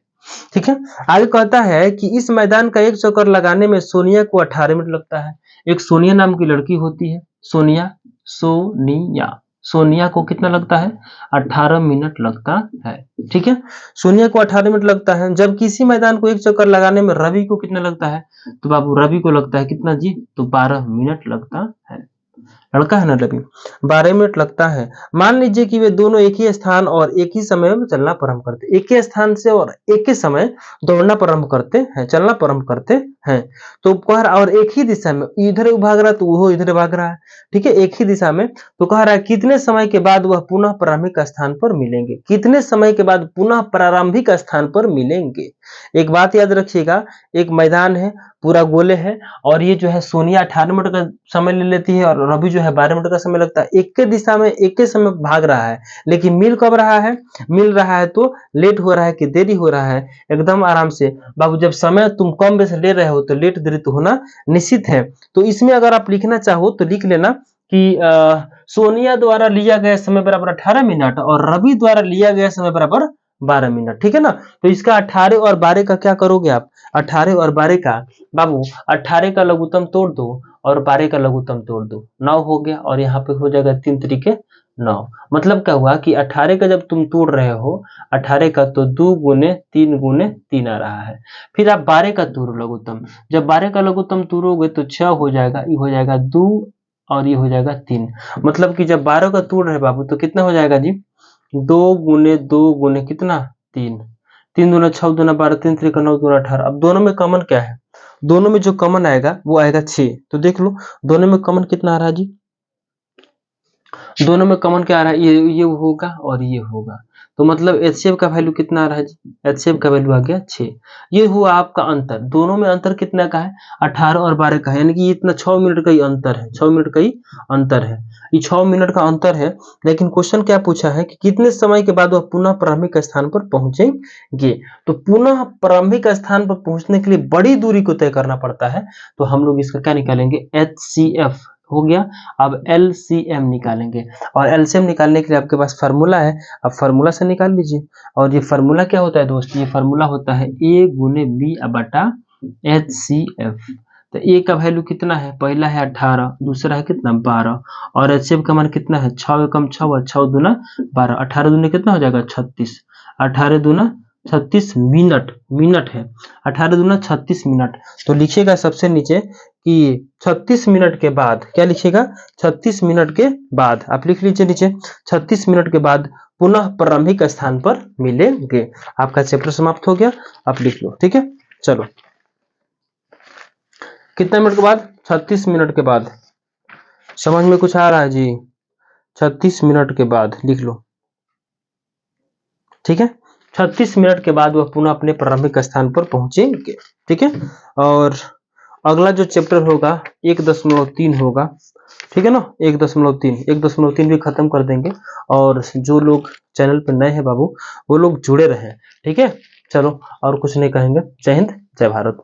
A: ठीक है, आगे कहता है कि इस मैदान का एक चक्कर लगाने में सोनिया को 18 मिनट लगता है। एक सोनिया नाम की लड़की होती है, सोनिया, सोनिया को कितना लगता है? 18 मिनट लगता है। ठीक है, सोनिया को 18 मिनट लगता है। जब किसी मैदान को एक चक्कर लगाने में रवि को कितना लगता है? तो बाबू रवि को लगता है कितना जी? तो 12 मिनट लगता है। लड़का है ना रवि, 12 मिनट लगता है। मान लीजिए कि वे दोनों एक ही स्थान और एक ही समय में चलना प्रारंभ करते हैं। एक ही स्थान से और एक ही समय दौड़ना प्रारंभ करते हैं, चलना प्रारंभ करते हैं। तो कह रहा और एक ही दिशा में, इधर भाग रहा है तो वो इधर भाग रहा है। ठीक है, एक ही दिशा में। तो कह रहा है कितने समय के बाद वह पुनः प्रारंभिक स्थान पर मिलेंगे? कितने समय के बाद पुनः प्रारंभिक स्थान पर मिलेंगे? एक बात याद रखिएगा, एक मैदान है, पूरा गोले है, और ये जो है सोनिया 18 मिनट का समय ले लेती है और रवि जो है 12 मिनट का समय लगता है। एक के दिशा में एक के समय भाग रहा है, लेकिन मिल कब रहा है? मिल रहा है तो लेट हो रहा है कि देरी हो रहा है? एकदम आराम से बाबू, जब समय तुम कम में से ले रहे हो तो लेट देरी तो होना निश्चित है। तो इसमें अगर आप लिखना चाहो तो लिख लेना कि सोनिया द्वारा लिया गया समय बराबर 18 मिनट और रवि द्वारा लिया गया समय बराबर 12 मिनट। ठीक है ना, तो इसका 18 और 12 का क्या करोगे आप? 18 और 12 का बाबू, 18 का लघुत्तम तोड़ दो और 12 का लघुत्तम तोड़ दो, 9 हो गया, और यहाँ पे हो जाएगा 3 तरीके 9। मतलब क्या हुआ कि 18 का जब तुम तोड़ रहे हो 18 का, तो 2 गुने 3 गुने 3 आ रहा है। फिर आप 12 का तोड़ो लघुत्तम, जब 12 का लघुत्तम तोड़ोगे तो 6 हो जाएगा, ये हो जाएगा 2 और ये हो जाएगा 3। मतलब कि जब 12 का तोड़ रहे बाबू तो कितना हो जाएगा जी? 2 गुने 2 गुने कितना? 3। 3 दूना 6 दूना 12, 3 3 9 दूना 18। अब दोनों में कॉमन क्या है? दोनों में जो कॉमन आएगा वो आएगा 6। तो देख लो दोनों में कॉमन कितना आ रहा है जी? दोनों में कॉमन क्या आ रहा है? ये होगा और ये होगा। तो मतलब एचसीएफ का वैल्यू कितना आ रहा है जी? एचसीएफ का वैल्यू आ गया 6। ये हुआ आपका अंतर। दोनों में अंतर कितना का है? 18 और 12 का है, यानी कि इतना 6 मिनट का ही अंतर है। 6 मिनट का ही अंतर है, ये 6 मिनट का अंतर है। लेकिन क्वेश्चन क्या पूछा है कि कितने समय के बाद वह पुनः प्रारंभिक स्थान पर पहुंचेंगे? तो पुनः प्रारंभिक स्थान पर पहुंचने के लिए बड़ी दूरी को तय करना पड़ता है। तो हम लोग इसका क्या निकालेंगे? एचसीएफ हो गया। अब एलसीएम निकालेंगे, और एलसीएम निकालने के लिए आपके पास फार्मूला है, अब फार्मूला से निकाल लीजिए। और ये फार्मूला क्या होता है दोस्त? ये फार्मूला होता है ए गुने बी बटा एच सी एफ। तो ए का वैल्यू कितना है? पहला है 18, दूसरा है कितना? 12, और एच का मान कितना है? 6 एकम 6, 6 दूना 12, 18 दूने कितना हो जाएगा? 36। 18 दूना 36 मिनट, मिनट है, 18 दूना 36 मिनट। तो लिखिएगा सबसे नीचे कि 36 मिनट के बाद, क्या लिखिएगा? 36 मिनट के बाद आप लिख लीजिए नीचे, 36 मिनट के बाद पुनः प्रारंभिक स्थान पर मिलेंगे। आपका चैप्टर समाप्त हो गया, आप लिख लो। ठीक है, चलो कितने मिनट के बाद? 36 मिनट के बाद। समझ में कुछ आ रहा है जी? 36 मिनट के बाद लिख लो। ठीक है, 36 मिनट के बाद वह पुनः अपने प्रारंभिक स्थान पर पहुंचेंगे। ठीक है, और अगला जो चैप्टर होगा 1.3 होगा। ठीक है ना, 1.3 भी खत्म कर देंगे। और जो लोग चैनल पर नए हैं बाबू, वो लोग जुड़े रहे। ठीक है, चलो और कुछ नहीं कहेंगे। जय हिंद, जय भारत।